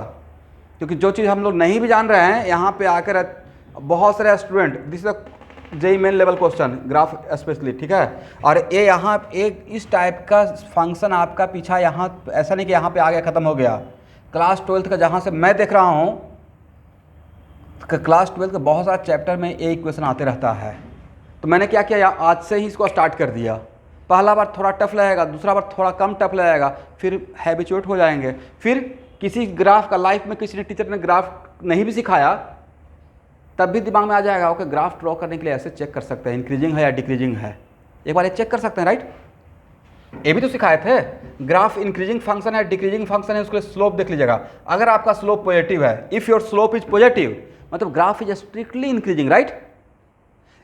क्योंकि जो चीज़ हम लोग नहीं भी जान रहे हैं, यहाँ पे आकर बहुत सारे student, this is JEE main level question, graph specially, ठीक है? और ये यहाँ एक इस टाइप का फंक्शन आपका पीछा यहाँ, ऐसा नहीं कि यहाँ पे आ गया ख़त्म हो गया। क्लास 12th का जहाँ से मैं देख रहा हूँ, क्लास 12th का बहुत सारा चैप्टर में ये इक्वेशन आते रहता है। तो मैंने क्या किया, आज से ही इसको स्टार्ट कर दिया। पहला बार थोड़ा टफ लगेगा, दूसरा बार थोड़ा कम टफ लगेगा, फिर हैबिचुएट हो जाएंगे। फिर किसी ग्राफ का, लाइफ में किसी ने टीचर ने ग्राफ नहीं भी सिखाया तब भी दिमाग में आ जाएगा, ओके ग्राफ ड्रॉ करने के लिए ऐसे चेक कर सकते हैं, इंक्रीजिंग है या डिक्रीजिंग है, एक बार ये चेक कर सकते हैं, राइट? ये भी तो सिखाए थे, ग्राफ इंक्रीजिंग फंक्शन है डिक्रीजिंग फंक्शन है, उसके स्लोप देख लीजिएगा। अगर आपका स्लोप पॉजिटिव है, if your slope is positive, मतलब graph is strictly increasing, right?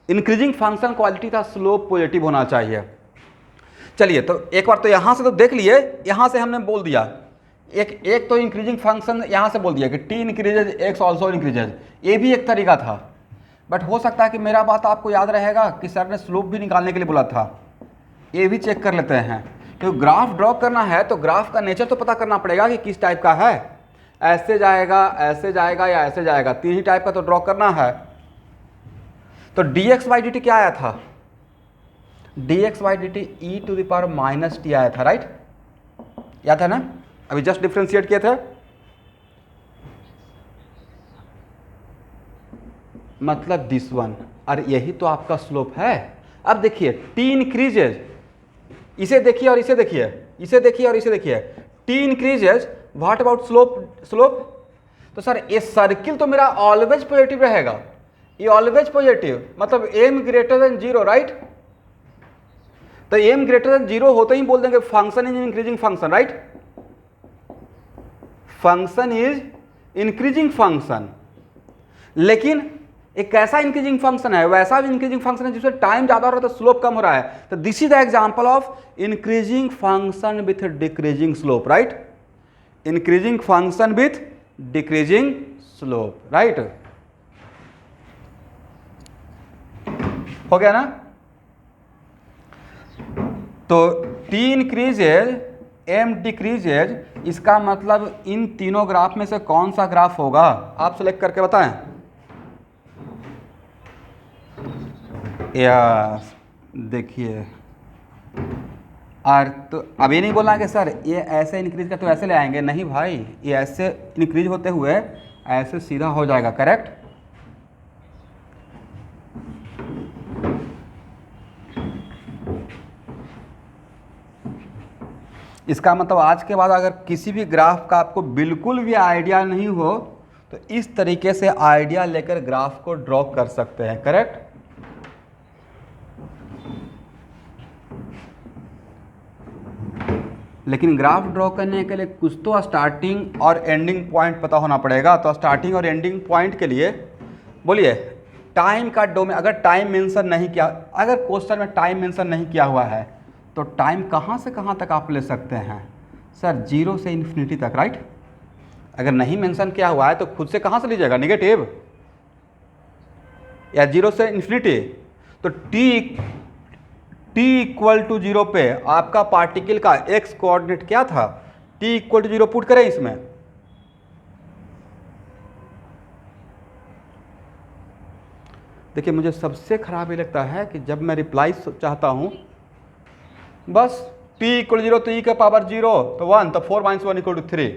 Increasing function quality का स्लोप पॉजिटिव होना चाहिए। चलिए तो एक बार तो यहाँ से तो देख लिए, यहाँ से हमने बोल दिया एक तो इंक्रीजिंग फंक्शन यहाँ से बोल दिया कि T increases x also increases, ये भी एक तरीका था। बट हो सकता है कि मेरा बात आपको याद रहेगा कि सर ने स्लोप भी निकालने के लिए बोला था, ये भी चेक कर लेते हैं। क्योंकि ग्राफ ड्रॉ करना है तो ग्राफ का नेचर तो पता करना पड़ेगा कि किस टाइप का है, ऐसे जाएगा या ऐसे जाएगा, 3 ही टाइप का तो ड्रॉ करना है। तो dx बाई dt क्या आया था? dx by dt e to the power minus t आया था, राइट? याद है ना? अभी जस्ट डिफ्रेंशिएट किए थे, मतलब दिस वन, और यही तो आपका स्लोप है। अब देखिए टी इंक्रीजेज, इसे देखिए और इसे देखिए, इसे देखिए और इसे देखिए, T increases, what about slope? तो सर ये सर्किल तो मेरा ऑलवेज पॉजिटिव रहेगा, ये ऑलवेज पॉजिटिव, मतलब एम ग्रेटर देन 0, राइट? तो एम ग्रेटर देन 0 होते ही बोल देंगे function is increasing function, right? Function is increasing function. लेकिन एक कैसा इंक्रीजिंग फंक्शन है? वैसा भी इंक्रीजिंग फंक्शन है जिसमें टाइम ज्यादा हो रहा है तो स्लोप कम हो रहा है। तो this is the example of increasing function with decreasing slope, right? Increasing function with decreasing slope, right? हो गया ना? तो टी इंक्रीजेज एम डिक्रीजेज, इसका मतलब इन तीनों ग्राफ में से कौन सा ग्राफ होगा आप सेलेक्ट करके बताएं। यस, देखिए, और तो अब ये नहीं बोलना कि सर ये ऐसे इंक्रीज कर तो ऐसे ले आएंगे, नहीं भाई, ये ऐसे इंक्रीज होते हुए ऐसे सीधा हो जाएगा, करेक्ट? इसका मतलब आज के बाद अगर किसी भी ग्राफ का आपको बिल्कुल भी आइडिया नहीं हो तो इस तरीके से आइडिया लेकर ग्राफ को ड्रॉ कर सकते हैं, करेक्ट? लेकिन ग्राफ ड्रॉ करने के लिए कुछ तो स्टार्टिंग और एंडिंग पॉइंट पता होना पड़ेगा। तो स्टार्टिंग और एंडिंग पॉइंट के लिए बोलिए टाइम का डोमेन, अगर टाइम मेंशन नहीं किया, अगर क्वेश्चन में टाइम मेंशन नहीं किया हुआ है तो टाइम कहाँ से कहाँ तक आप ले सकते हैं? सर 0 से इन्फिनिटी तक, राइट? अगर नहीं मेंशन किया हुआ है तो खुद से कहाँ से लीजिएगा, नेगेटिव या 0 से इन्फिनिटी? तो टी इक्वल टू 0 पे आपका पार्टिकल का एक्स कोऑर्डिनेट क्या था, टी इक्वल टू 0 पुट करें इसमें। देखिए मुझे सबसे खराब ये लगता है कि जब मैं रिप्लाई चाहता हूं, बस t इक्वल 0 तो e का पावर 0 तो 1 तो 4 - 1 इक्वल टू 3।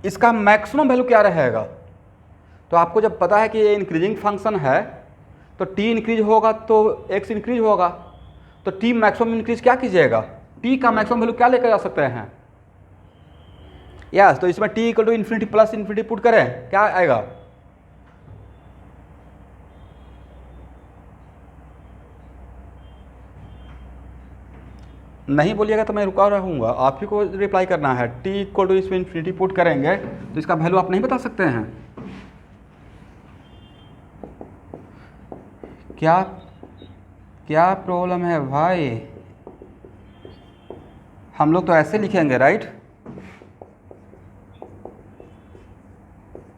इसका मैक्सिमम वैल्यू क्या रहेगा, तो आपको जब पता है कि ये इंक्रीजिंग फंक्शन है तो t इंक्रीज होगा तो x इंक्रीज होगा, तो t मैक्सिमम इंक्रीज क्या कीजिएगा, t का मैक्सिमम वैल्यू क्या लेकर जा सकते हैं, यस तो इसमें t equal to infinity plus infinity put करें, क्या आएगा, नहीं बोलिएगा तो मैं रुका रहूँगा, आप ही को रिप्लाई करना है। t इक्वल टू इसमें इन्फिनिटी पुट करेंगे तो इसका वैल्यू आप नहीं बता सकते हैं, क्या क्या प्रॉब्लम है भाई, हम लोग तो ऐसे लिखेंगे राइट,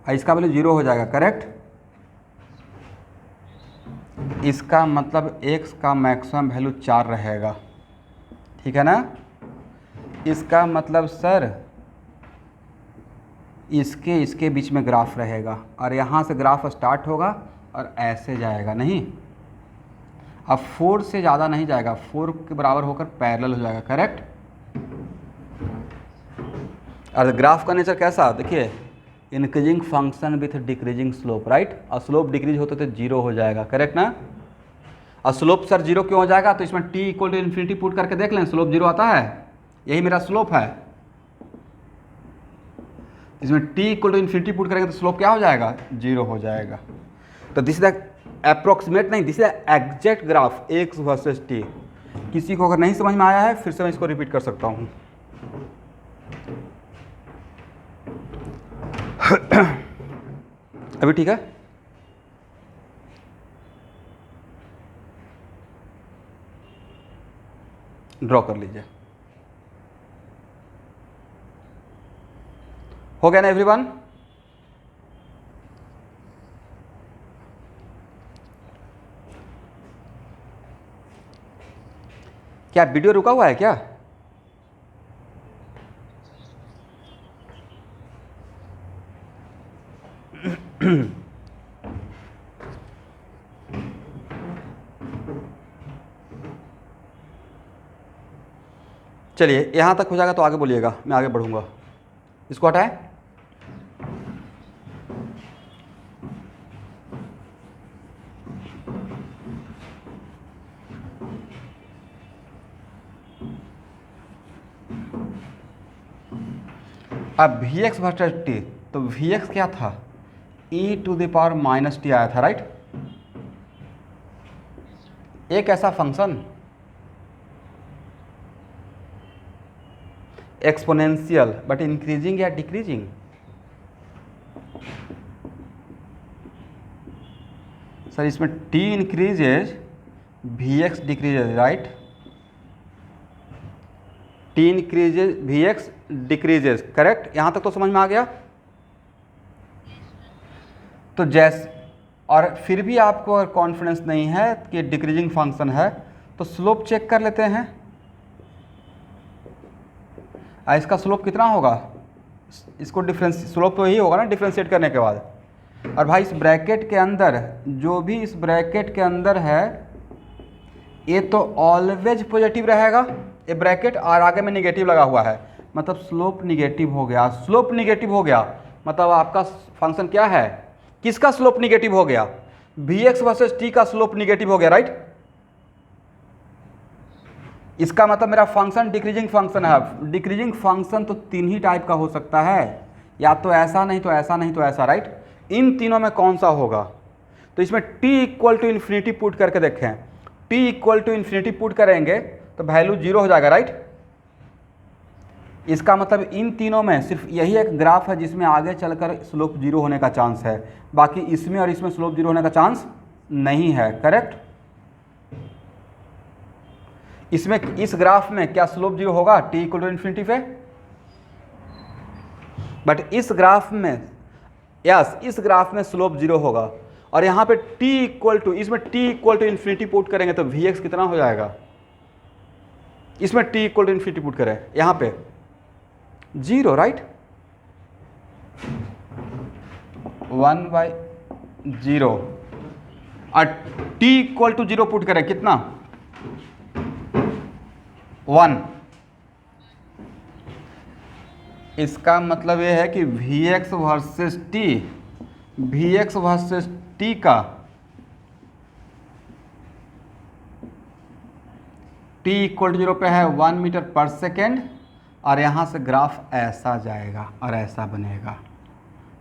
इसका वैल्यू 0 हो जाएगा करेक्ट, इसका मतलब x का मैक्सिमम वैल्यू 4 रहेगा, ठीक है ना। इसका मतलब सर इसके बीच में ग्राफ रहेगा और यहाँ से ग्राफ स्टार्ट होगा और ऐसे जाएगा, नहीं अब 4 से ज़्यादा नहीं जाएगा, 4 के बराबर होकर पैरेलल हो जाएगा करेक्ट। और ग्राफ का नेचर कैसा, देखिए increasing function with decreasing slope right, और स्लोप डिक्रीज होते तो 0 हो जाएगा करेक्ट ना। और स्लोप सर 0 क्यों हो जाएगा, तो इसमें t equal to infinity put करके देख लें, स्लोप 0 आता है, यही मेरा स्लोप है, इसमें t equal to infinity put करेंगे तो स्लोप क्या हो जाएगा, 0 हो जाएगा। तो दिस इज द अप्रोक्सीमेट नहीं, this is the exact graph x versus t। किसी को अगर नहीं समझ में आया है फिर से मैं इसको रिपीट कर सकता हूँ। अभी ठीक है, ड्रॉ कर लीजिए, हो गया ना एवरीवन। क्या वीडियो रुका हुआ है क्या, चलिए यहाँ तक हो जाएगा तो आगे बोलिएगा, मैं आगे बढ़ूँगा। इसको हटाएं, अब Vx वर्सेस t, तो Vx क्या था, e to the power minus t आया था राइट। एक ऐसा फंक्शन एक्सपोनेंशियल बट इंक्रीजिंग या डिक्रीजिंग, सर इसमें t increases Vx decreases right, t increases Vx decreases correct, यहाँ तक तो समझ में आ गया। तो जैसे और फिर भी आपको अगर कॉन्फिडेंस नहीं है कि डिक्रीजिंग फंक्शन है तो स्लोप चेक कर लेते हैं, इसका स्लोप कितना होगा, इसको डिफरेंस स्लोप तो यही होगा ना डिफरेंशिएट करने के बाद। और भाई इस ब्रैकेट के अंदर जो भी इस ब्रैकेट के अंदर है ये तो ऑलवेज पॉजिटिव रहेगा, ये ब्रैकेट और आगे में निगेटिव लगा हुआ है, मतलब स्लोप निगेटिव हो गया। स्लोप निगेटिव हो गया मतलब आपका फंक्शन क्या है, किसका स्लोप निगेटिव हो गया, Vx वर्सेस t का स्लोप निगेटिव हो गया राइट। इसका मतलब मेरा फंक्शन डिक्रीजिंग फंक्शन है। डिक्रीजिंग फंक्शन तो 3 ही टाइप का हो सकता है, या तो ऐसा नहीं तो ऐसा नहीं तो ऐसा राइट। इन तीनों में कौन सा होगा, तो इसमें t equal to infinity put करके देखें, t equal to infinity put करेंगे तो वैल्यू 0 हो जाएगा राइट। इसका मतलब इन तीनों में सिर्फ यही एक ग्राफ है जिसमें आगे चलकर स्लोप 0 होने का चांस है, बाकी इसमें और इसमें स्लोप 0 होने का चांस नहीं है करेक्ट। इसमें इस ग्राफ में क्या स्लोप 0 होगा t इक्वल टू इन्फिनिटी पे, बट इस ग्राफ में यस, इस ग्राफ में स्लोप 0 होगा और यहाँ पे t इक्वल टू, इसमें t equal to infinity put करेंगे तो Vx कितना हो जाएगा, इसमें t equal to infinity put करें यहाँ पे 0, राइट, 1/0 और t इक्वल टू 0 पुट करें कितना 1। इसका मतलब ये है कि Vx versus t, Vx versus t का t इक्वल टू 0 पे है 1 मीटर पर सेकेंड और यहाँ से ग्राफ ऐसा जाएगा और ऐसा बनेगा।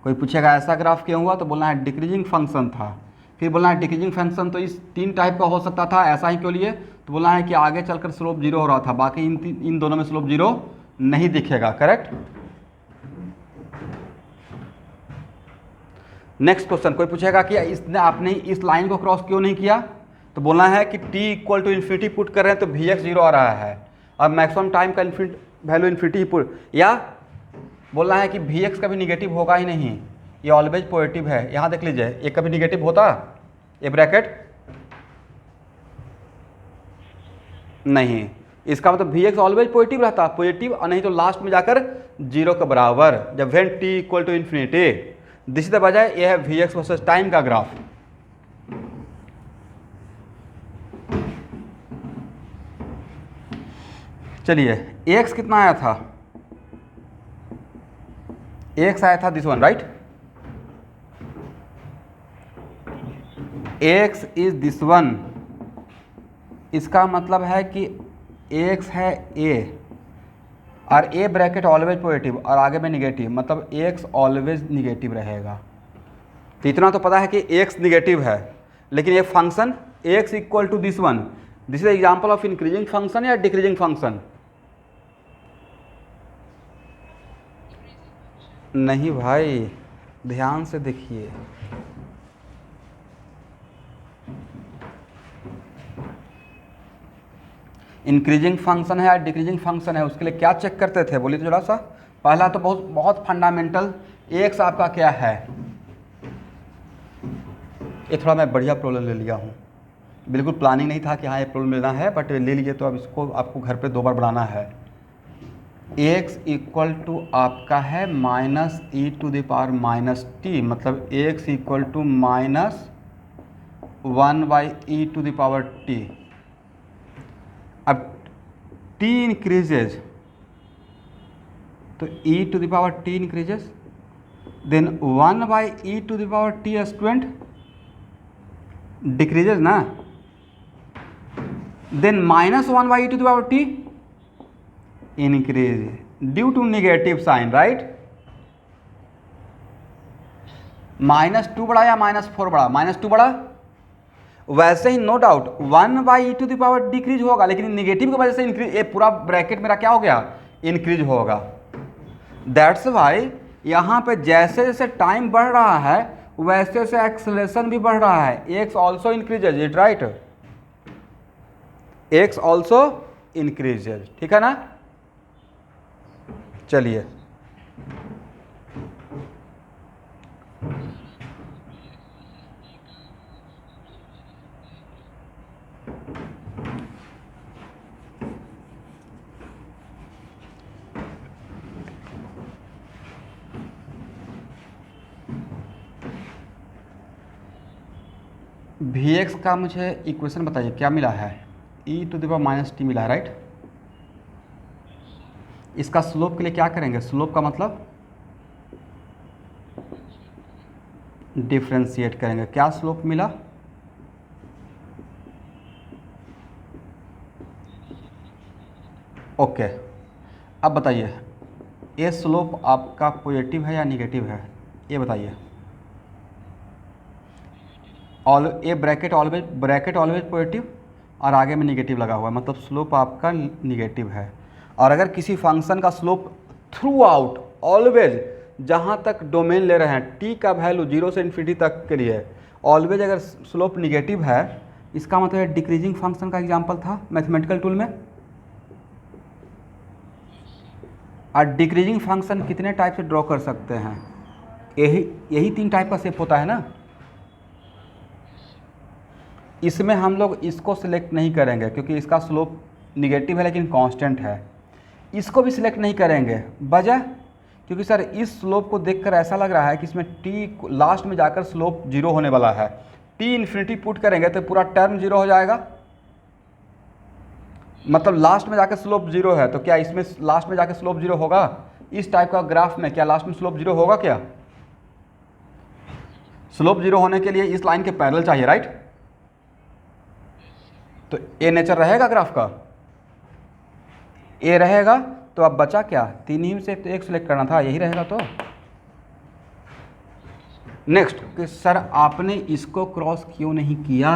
कोई पूछेगा ऐसा ग्राफ क्यों हुआ तो बोलना है डिक्रीजिंग फंक्शन था, फिर बोलना है डिक्रीजिंग फंक्शन तो इस 3 टाइप का हो सकता था, ऐसा ही क्यों लिए तो बोलना है कि आगे चलकर स्लोप 0 हो रहा था, बाकी इन दोनों में स्लोप 0 नहीं दिखेगा, करेक्ट। नेक्स्ट क्वेश्चन, कोई पूछेगा कि इसने आपने इस लाइन को क्रॉस क्यों नहीं किया तो बोलना है कि t equal to infinity put कर रहे हैं तो Vx 0 आ रहा है और मैक्सिमम टाइम का वैल्यू इन्फिनिटी पुट, या बोलना है कि Vx कभी निगेटिव होगा ही नहीं, ये ऑलवेज पॉजिटिव है। यहाँ देख लीजिए ये कभी निगेटिव होता, ये ब्रैकेट नहीं, इसका मतलब Vx ऑलवेज पॉजिटिव रहता, पॉजिटिव और नहीं तो लास्ट में जाकर 0 के बराबर, जब when t equal to infinity. This is the वजह, ये है Vx वर्सेस टाइम का ग्राफ। चलिए x कितना आया था, x आया था this one, right, x is this one. इसका मतलब है कि x है a और a ब्रैकेट ऑलवेज पॉजिटिव और आगे में निगेटिव, मतलब x ऑलवेज निगेटिव रहेगा। तो इतना तो पता है कि x निगेटिव है, लेकिन ये function x equal to this one, this is example of increasing function या डिक्रीजिंग फंक्शन। नहीं भाई, ध्यान से देखिए, इंक्रीजिंग फंक्शन है या डिक्रीजिंग फंक्शन है, उसके लिए क्या चेक करते थे बोलिए तो जरा सा। पहला तो बहुत बहुत फंडामेंटल, एक्स आपका क्या है, ये थोड़ा मैं बढ़िया प्रॉब्लम ले लिया हूँ, बिल्कुल प्लानिंग नहीं था कि हाँ ये प्रॉब्लम लेना है, बट ले लीजिए तो अब इसको आपको घर पे 2 बार बनाना है। x इक्वल टू आपका है -e to the power -t, मतलब x equal to -1/e to the power t। अब t इंक्रीजेज तो e to the power t increases, then 1/e to the power t student decreases ना, then -1/e to the power t increase due to negative sign, right. -2 बड़ा या -4 बड़ा, -2 बड़ा, वैसे ही no doubt 1/e to the power decrease होगा, लेकिन निगेटिव की वजह से इंक्रीज, ये पूरा ब्रैकेट मेरा क्या हो गया, इंक्रीज होगा। दैट्स वाई यहाँ पे जैसे जैसे टाइम बढ़ रहा है वैसे वैसे एक्सेलरेशन भी बढ़ रहा है, x also increases it, right, x also increases, ठीक है ना। चलिए Vx का मुझे इक्वेशन बताइए क्या मिला है, e to the power -t मिला है, राइट। इसका स्लोप के लिए क्या करेंगे, स्लोप का मतलब डिफ्रेंशिएट करेंगे, क्या स्लोप मिला, ओके। अब बताइए ये स्लोप आपका पॉजिटिव है या निगेटिव है, ये बताइए। ये ब्रैकेट ऑलवेज पॉजिटिव और आगे में निगेटिव लगा हुआ है, मतलब स्लोप आपका निगेटिव है। और अगर किसी फंक्शन का स्लोप थ्रू आउट ऑलवेज, जहाँ तक डोमेन ले रहे हैं t का वैल्यू 0 से इन्फिनिटी तक के लिए ऑलवेज अगर स्लोप निगेटिव है, इसका मतलब डिक्रीजिंग फंक्शन का एग्जांपल था मैथमेटिकल टूल में। और डिक्रीजिंग फंक्शन कितने टाइप से ड्रॉ कर सकते हैं, यही यही 3 टाइप का शेप होता है ना। इसमें हम लोग इसको सिलेक्ट नहीं करेंगे क्योंकि इसका स्लोप निगेटिव है लेकिन कांस्टेंट है। इसको भी सिलेक्ट नहीं करेंगे, वजह क्योंकि सर इस स्लोप को देखकर ऐसा लग रहा है कि इसमें टी लास्ट में जाकर स्लोप 0 होने वाला है। टी इन्फिनिटी पुट करेंगे तो पूरा टर्म 0 हो जाएगा, मतलब लास्ट में जाकर स्लोप 0 है, तो क्या इसमें लास्ट में जाकर स्लोप 0 होगा? इस टाइप का ग्राफ में क्या लास्ट में स्लोप 0 होगा? क्या स्लोप 0 होने के लिए इस लाइन के पैरेलल चाहिए, राइट? तो ए नेचर रहेगा ग्राफ का, ए रहेगा। तो अब बचा क्या? 3 ही में से तो एक सिलेक्ट करना था, यही रहेगा। तो नेक्स्ट कि सर आपने इसको क्रॉस क्यों नहीं किया?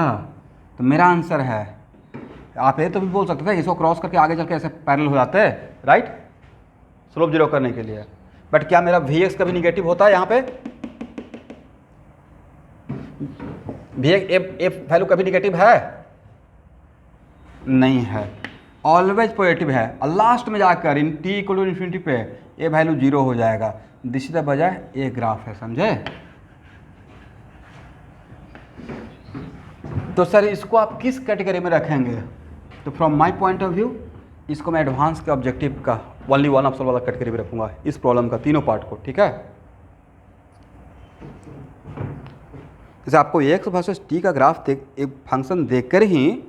तो मेरा आंसर है, आप ये तो भी बोल सकते थे इसको क्रॉस करके आगे चल के ऐसे पैरेलल हो जाते हैं, राइट, स्लोप 0 करने के लिए। बट क्या मेरा Vx कभी निगेटिव होता है? यहाँ पे Vx एफ वैल्यू कभी निगेटिव है? नहीं है, ऑलवेज पॉजिटिव है। और लास्ट में जाकर इन t इक्वल टू इन्फिनिटी पे ये वैल्यू 0 हो जाएगा। दिस इज द बजाय ये ग्राफ है, समझे? तो सर इसको आप किस कैटेगरी में रखेंगे? तो from my point of view इसको मैं एडवांस के ऑब्जेक्टिव का ओनली वन ऑप्शन वाला कैटेगरी में रखूंगा, इस प्रॉब्लम का तीनों पार्ट को, ठीक है? जैसे आपको एक्स वर्सेस टी का ग्राफ देख, एक फंक्शन देखकर ही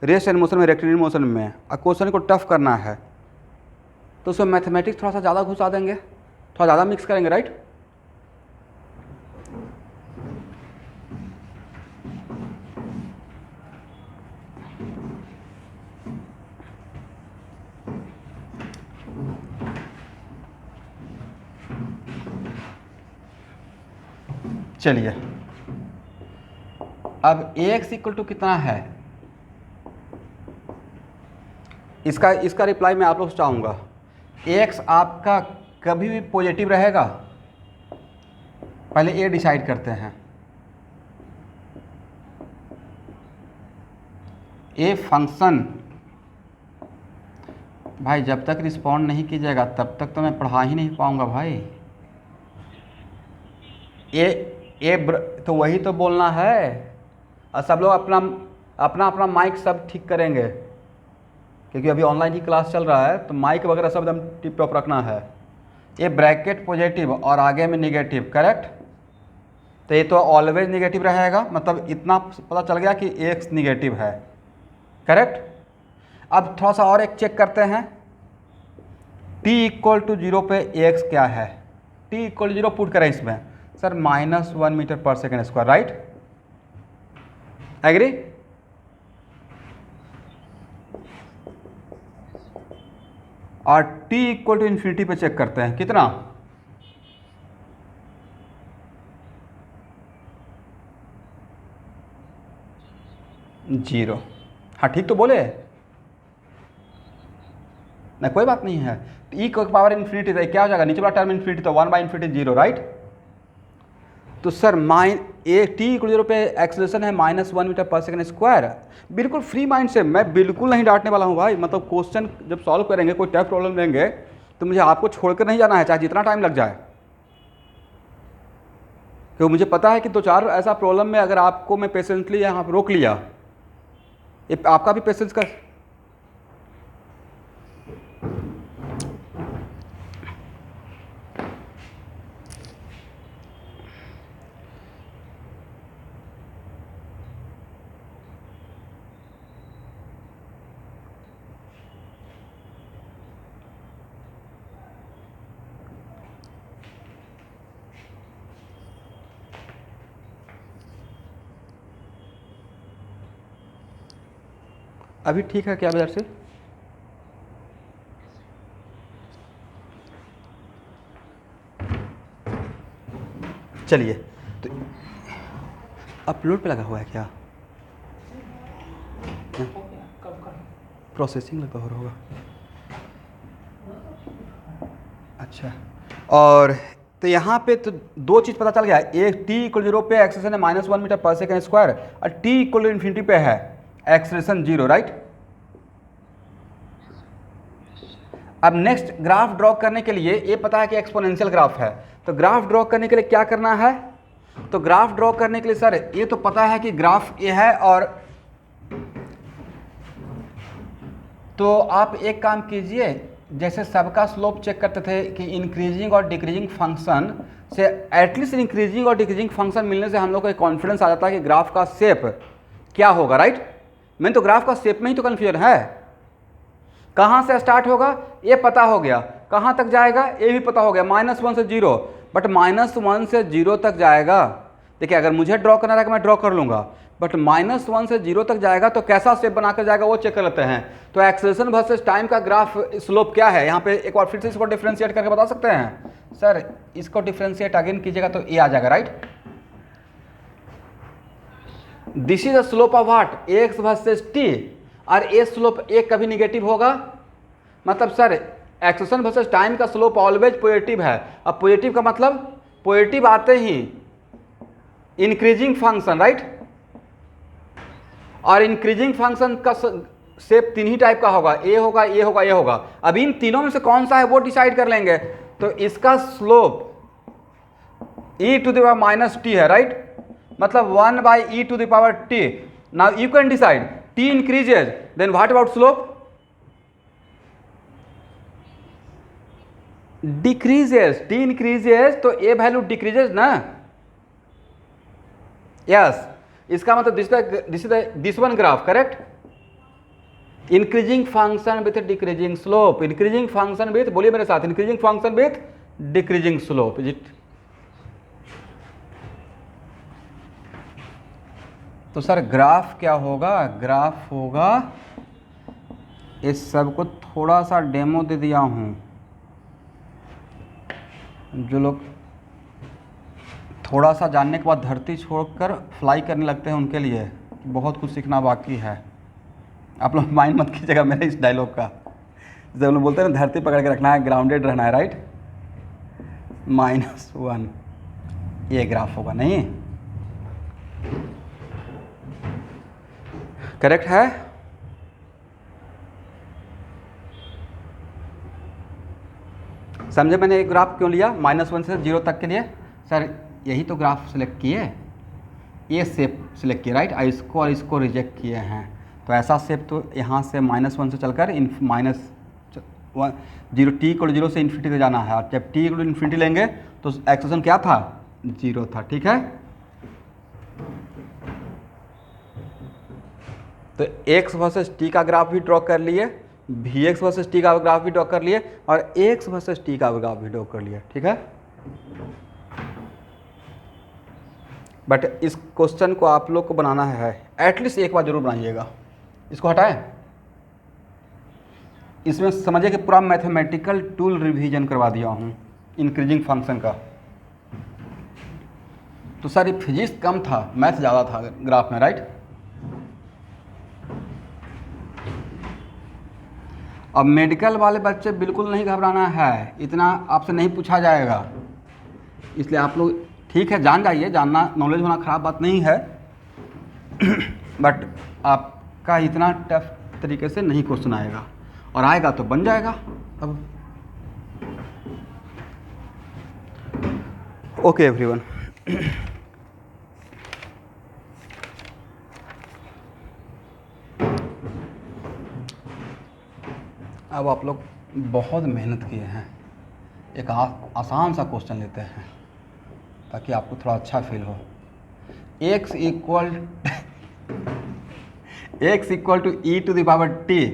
रेस्ट एंड मोशन में, रेक्टिलिनियर मोशन में क्वेश्चन को टफ करना है, तो उसमें मैथमेटिक्स थोड़ा सा ज़्यादा घुसा देंगे, थोड़ा ज़्यादा मिक्स करेंगे, राइट? चलिए अब x इक्वल टू कितना है, इसका रिप्लाई मैं आप लोग से चाहूँगा। x आपका कभी भी पॉजिटिव रहेगा? पहले ये डिसाइड करते हैं। ये फंक्शन भाई जब तक रिस्पॉन्ड नहीं कीजिएगा तब तक तो मैं पढ़ा ही नहीं पाऊँगा भाई। ये तो वही तो बोलना है, और सब लोग अपना माइक सब ठीक करेंगे क्योंकि अभी ऑनलाइन ही क्लास चल रहा है, तो माइक वगैरह सब एकदम टिप टॉप रखना है। ये ब्रैकेट पॉजिटिव और आगे में निगेटिव, करेक्ट? तो ये तो ऑलवेज निगेटिव रहेगा, मतलब इतना पता चल गया कि x निगेटिव है, करेक्ट? अब थोड़ा सा और एक चेक करते हैं, t इक्वल टू 0 पे x क्या है? t इक्वल टू 0 पुट करें इसमें, सर -1 मीटर पर सेकेंड स्क्वायर, राइट? एग्री? और t इक्वल टू इन्फिनिटी पे चेक करते हैं, कितना? जीरो। हाँ ठीक तो बोले ना, कोई बात नहीं है। e को पावर इन्फिनिटी तो क्या हो जाएगा? नीचे वाला टर्म इन्फिनिटी तो 1 बाई इन्फिनिटी 0, राइट? तो सर t इक्वल 0 पे एक्सेलरेशन है -1 मीटर पर सेकेंड स्क्वायर। बिल्कुल फ्री माइंड से, मैं बिल्कुल नहीं डांटने वाला हूँ भाई। मतलब क्वेश्चन जब सॉल्व करेंगे, कोई टफ प्रॉब्लम लेंगे तो मुझे आपको छोड़कर नहीं जाना है, चाहे जितना टाइम लग जाए, क्योंकि मुझे पता है कि 2-4 ऐसा प्रॉब्लम में अगर आपको मैं पेशेंटली यहाँ रोक लिया, ये आपका भी पेशेंस का। अभी ठीक है क्या इधर से? चलिए, तो अपलोड पे लगा हुआ है क्या? प्रोसेसिंग लगा हो रहा होगा। अच्छा, और तो यहाँ पे तो 2 चीज़ पता चल गया। एक t इक्वल 0 पे एक्सेलरेशन है -1 मीटर पर सेकेंड स्क्वायर, और t इक्वल इन्फिनिटी पे है एक्सेलरेशन 0, राइट? अब नेक्स्ट ग्राफ ड्रॉ करने के लिए ये पता है कि एक्सपोनेंशियल ग्राफ है, तो ग्राफ ड्रॉ करने के लिए क्या करना है, तो ग्राफ ड्रॉ करने के लिए सर ये तो पता है कि ग्राफ ये है, और तो आप एक काम कीजिए, जैसे सबका स्लोप चेक करते थे कि इंक्रीजिंग और डिक्रीजिंग फंक्शन से, एटलीस्ट इंक्रीजिंग और डिक्रीजिंग फंक्शन मिलने से हम लोग को एक कॉन्फिडेंस आ जाता है कि ग्राफ का शेप क्या होगा, राइट। मैंने तो ग्राफ का शेप में ही तो कन्फ्यूजन है, कहाँ से स्टार्ट होगा ये पता हो गया, कहाँ तक जाएगा ये भी पता हो गया, -1 से 0, बट -1 से 0 तक जाएगा। देखिए अगर मुझे ड्रॉ करना रहेगा मैं ड्रॉ कर लूँगा, बट -1 से 0 तक जाएगा तो कैसा शेप बनाकर जाएगा वो चेक कर लेते हैं। तो एक्सेलरेशन वर्सेस टाइम का ग्राफ स्लोप क्या है, यहाँ पे एक बार फिर से इसको डिफ्रेंशिएट करके बता सकते हैं सर। इसको डिफ्रेंशिएट अगेन कीजिएगा तो ये आ जाएगा, right. This is the slope of what, x versus T, और ए स्लोप एक कभी निगेटिव होगा, मतलब सर एक्सेलरेशन वर्सेस टाइम का स्लोप ऑलवेज पॉजिटिव है। अब पॉजिटिव का मतलब पॉजिटिव आते ही इंक्रीजिंग फंक्शन, राइट, और इंक्रीजिंग फंक्शन का शेप 3 ही टाइप का होगा, ए होगा, ए होगा, ए होगा। अब इन तीनों में से कौन सा है वो डिसाइड कर लेंगे। तो इसका स्लोप e⁻t है, राइट, मतलब 1/e⁻t। Now you can decide, t increases, then what about slope? Decreases, t increases तो a value decreases ना, yes, इसका मतलब this one graph, correct? Increasing function with decreasing slope, increasing function with, बोलिए मेरे साथ, increasing function with decreasing slope, is it? तो सर ग्राफ क्या होगा, ग्राफ होगा, इस सब को थोड़ा सा डेमो दे दिया हूँ, जो लोग थोड़ा सा जानने के बाद धरती छोड़कर फ्लाई करने लगते हैं उनके लिए बहुत कुछ सीखना बाकी है। आप लोग माइंड मत कीजिएगा मेरे इस डायलॉग का, जब लोग बोलते हैं ना धरती पकड़ के रखना है, ग्राउंडेड रहना है, राइट। -1 ये ग्राफ होगा, नहीं करेक्ट है। समझे मैंने एक ग्राफ क्यों लिया -1 से 0 तक के लिए, सर यही तो ग्राफ सिलेक्ट किए, ये शेप सिलेक्ट किया, राइट, इसको और इसको रिजेक्ट किए हैं। तो ऐसा शेप तो यहाँ से -1 से चलकर -0 से इन्फिनिटी तक जाना है, और जब t इन्फिनिटी लेंगे तो एक्सेलरेशन क्या था, 0 था, ठीक है। तो x वर्सेस t का ग्राफ भी ड्रॉ कर लिए, vx वर्सेस t का ग्राफ भी ड्रॉ कर लिए, और x वर्सेस t का ग्राफ भी ड्रॉ कर लिए, ठीक है। बट इस क्वेश्चन को आप लोग को बनाना है, एटलीस्ट एक बार जरूर बनाइएगा। इसको हटाएं, इसमें समझिए कि पूरा मैथमेटिकल टूल रिवीजन करवा दिया हूँ इंक्रीजिंग फंक्शन का। तो सर ये फिजिक्स कम था, मैथ ज़्यादा था ग्राफ में, राइट। अब मेडिकल वाले बच्चे बिल्कुल नहीं घबराना है, इतना आपसे नहीं पूछा जाएगा, इसलिए आप लोग ठीक है जान जाइए, जानना नॉलेज होना ख़राब बात नहीं है, बट आपका इतना टफ तरीके से नहीं क्वेश्चन आएगा, और आएगा तो बन जाएगा। अब ओके एवरीवन, अब आप लोग बहुत मेहनत किए हैं, एक आसान सा क्वेश्चन लेते हैं ताकि आपको थोड़ा अच्छा फील हो। x इक्वल टू e⁻t,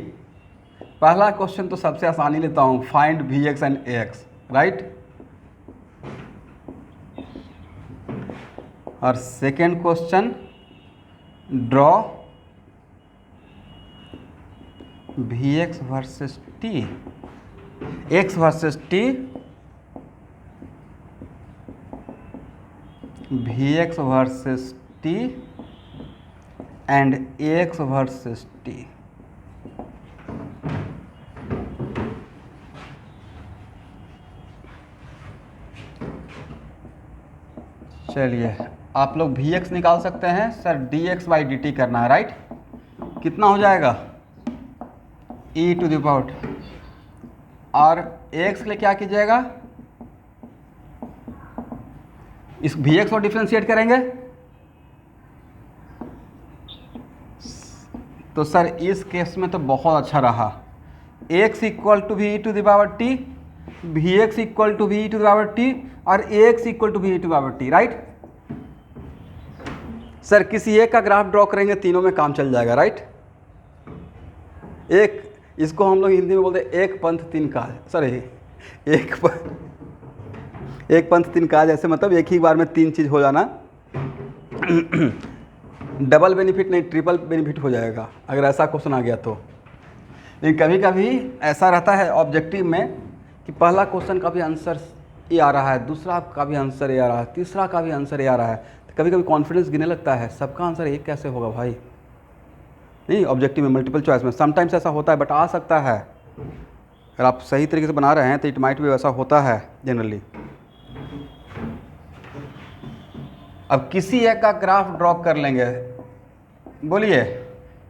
पहला क्वेश्चन तो सबसे आसानी लेता हूँ, find vx and ax, right. और second question draw vx versus t, x versus t, vx versus t and ax versus t। चलिए आप लोग vx निकाल सकते हैं, सर dx/dt करना है, राइट। कितना हो जाएगा, e⁻t, और x के लिए क्या कीजिएगा, इस Vx और डिफ्रेंशिएट करेंगे तो सर इस केस में तो बहुत अच्छा रहा। x equal to v to the power t, Vx equal to v to the power t और Ax equal to v to the power t, right. Sir किसी एक का ग्राफ ड्रॉ करेंगे तीनों में काम चल जाएगा, राइट। एक, इसको हम लोग हिंदी में बोलते हैं एक पंथ तीन काज। सॉरी, एक पंथ तीन काज, ऐसे मतलब एक ही बार में तीन चीज़ हो जाना। डबल बेनिफिट नहीं, ट्रिपल बेनिफिट हो जाएगा अगर ऐसा क्वेश्चन आ गया तो। लेकिन कभी कभी ऐसा रहता है ऑब्जेक्टिव में कि पहला क्वेश्चन का भी आंसर ये आ रहा है, दूसरा का भी आंसर ये आ रहा है, तीसरा का भी आंसर ये आ रहा है, तो कभी कभी कॉन्फिडेंस गिरने लगता है, सबका आंसर एक कैसे होगा भाई। नहीं, ऑब्जेक्टिव में मल्टीपल चॉइस में समटाइम्स ऐसा होता है, बट आ सकता है अगर आप सही तरीके से बना रहे हैं तो इट माइट भी वैसा होता है जनरली। अब किसी एक का ग्राफ ड्रॉ कर लेंगे, बोलिए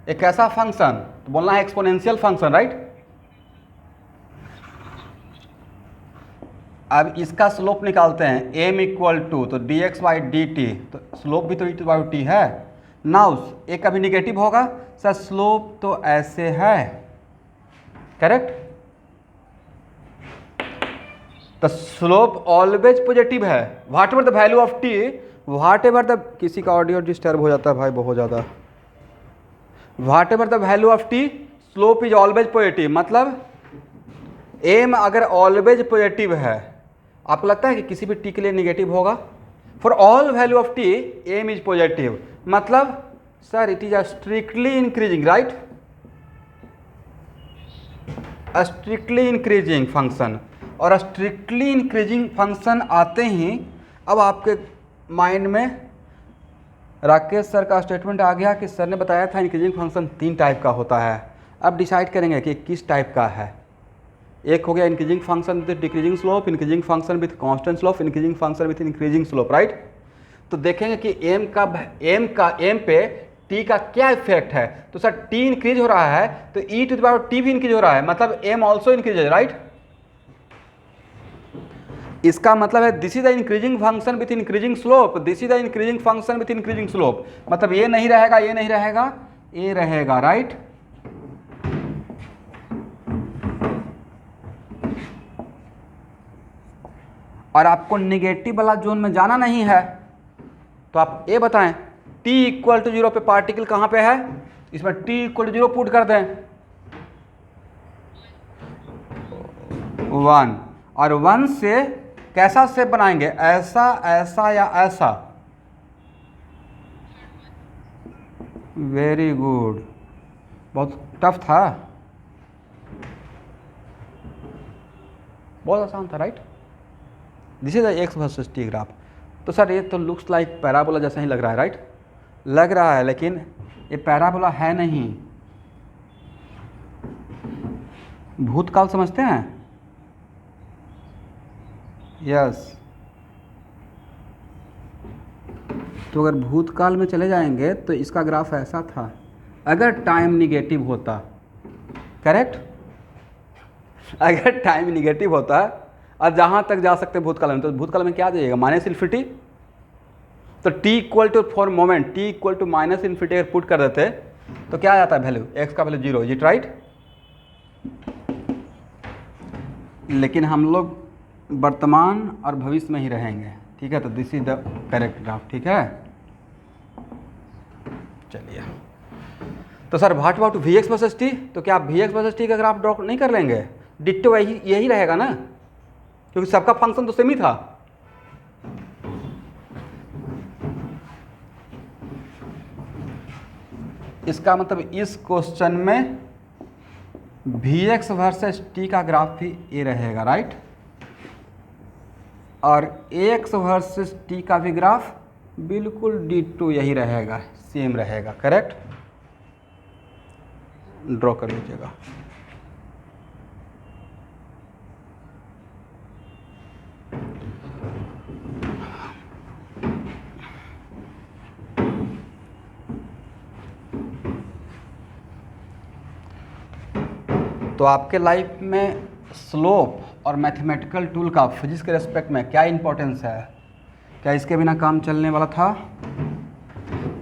एक ऐसा फंक्शन, तो बोलना है एक्सपोनेंशियल फंक्शन, राइट। अब इसका स्लोप निकालते हैं, m इक्वल टू तो dx बाई डी टी, तो स्लोप भी तो e टू बाई टी है। नाउ एक कभी निगेटिव होगा, सर स्लोप तो ऐसे है, करेक्ट। तो स्लोप ऑलवेज पॉजिटिव है, what ever the value of T, what ever the, किसी का ऑडियो डिस्टर्ब हो जाता है भाई बहुत ज़्यादा। What ever the value of T, slope is always positive, मतलब एम अगर ऑलवेज पॉजिटिव है, आपको लगता है कि किसी भी टी के लिए निगेटिव होगा? For all value of T M is positive, मतलब sir it is a strictly increasing, right, a strictly increasing function. और स्ट्रिक्टली इंक्रीजिंग फंक्शन आते ही अब आपके माइंड में राकेश सर का स्टेटमेंट आ गया कि सर ने बताया था इंक्रीजिंग फंक्शन तीन टाइप का होता है। अब डिसाइड करेंगे कि किस टाइप का है। एक हो गया increasing function with decreasing slope, increasing function with constant slope, increasing function with increasing slope, right. तो देखेंगे कि एम पे टी का क्या इफेक्ट है। तो सर टी इंक्रीज हो रहा है तो ई टू द पावर टी भी इंक्रीज हो रहा है, मतलब एम ऑल्सो इंक्रीज है, राइट। इसका मतलब है this is the increasing function with increasing slope, this is the increasing function with increasing slope, मतलब ये नहीं रहेगा, ये नहीं रहेगा, ये रहेगा, राइट। और आपको निगेटिव वाला जोन में जाना नहीं है तो आप ये बताएं t इक्वल टू 0 पे पार्टिकल कहाँ पे है, इसमें t इक्वल टू 0 पुट कर दें 1, और 1 से कैसा शेप बनाएंगे, ऐसा, ऐसा या ऐसा। वेरी गुड, बहुत टफ था, बहुत आसान था, right. This is the x versus T graph. तो सर ये तो लुक्स लाइक पैराबोला जैसा ही लग रहा है, राइट, लग रहा है, लेकिन ये पैराबोला है नहीं। भूतकाल समझते हैं? यस। तो अगर भूतकाल में चले जाएंगे तो इसका ग्राफ ऐसा था अगर टाइम निगेटिव होता, करेक्ट। अगर टाइम निगेटिव होता और जहाँ तक जा सकते भूतकाल में, तो भूतकाल में क्या जाइएगा, माइनस इन्फिनिटी। तो t equal to for moment t equal to minus infinity अगर पुट कर देते तो क्या आ जाता है वैल्यू, x का वैल्यू 0, इज इट राइट। लेकिन हम लोग वर्तमान और भविष्य में ही रहेंगे, ठीक है। तो this is the correct graph, ठीक है। चलिए, तो sir what about v x versus t, तो क्या आप वी एक्स वर्सेस टी का ग्राफ ड्रॉ नहीं कर लेंगे? डिट्टो यही रहेगा ना, क्योंकि सबका फंक्शन तो सेम ही था। इसका मतलब इस क्वेश्चन में वी एक्स वर्सेस टी का ग्राफ भी ये रहेगा, राइट। और एक्स वर्सेस टी का भी ग्राफ बिल्कुल डिट्टो यही रहेगा, सेम रहेगा, करेक्ट। ड्रॉ कर लीजिएगा। तो आपके लाइफ में स्लोप और मैथमेटिकल टूल का फिजिक्स के रेस्पेक्ट में क्या इंपॉर्टेंस है, क्या इसके बिना काम चलने वाला था?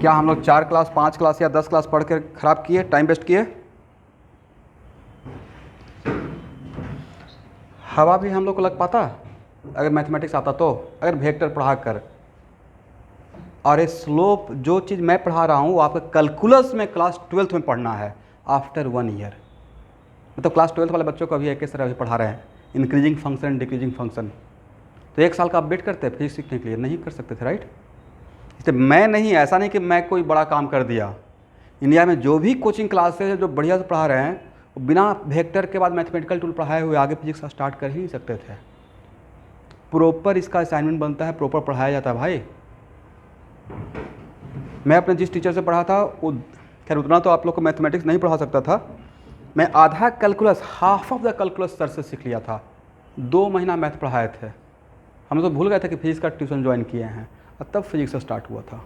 क्या हम लोग 4 क्लास 5 क्लास या 10 क्लास पढ़ कर ख़राब किए, टाइम वेस्ट किए? हवा भी हम लोग को लग पाता अगर मैथमेटिक्स आता तो, अगर वेक्टर पढ़ा कर। और ये स्लोप जो चीज़ मैं पढ़ा रहा हूँ वो आपका कैलकुलस में क्लास 12th में पढ़ना है आफ्टर 1 ईयर। मतलब क्लास 12th वाले बच्चों को अभी एक तरह अभी पढ़ा रहे हैं, इंक्रीजिंग फंक्शन डिक्रीजिंग फंक्शन। तो 1 साल का आप वेट करते हैं फिजिक्स सीखने के लिए? नहीं कर सकते थे, राइट? इसलिए मैं नहीं, ऐसा नहीं कि मैं कोई बड़ा काम कर दिया। इंडिया में जो भी कोचिंग क्लासेस है जो बढ़िया से पढ़ा रहे हैं, वो बिना वेक्टर के बाद मैथमेटिकल टूल पढ़ाए हुए आगे फिजिक्स का स्टार्ट कर ही नहीं सकते थे। प्रॉपर इसका असाइनमेंट बनता है, प्रॉपर पढ़ाया जाता है भाई। मैं अपने जिस टीचर से पढ़ा था वो, खैर उतना तो आप लोग को मैथमेटिक्स नहीं पढ़ा सकता था, मैं आधा calculus, half of the calculus sir से सीख लिया था। 2 महीना मैथ पढ़ाए थे, हम तो भूल गए थे कि फिजिक्स का ट्यूशन ज्वाइन किए हैं, और तब फिजिक्स से स्टार्ट हुआ था।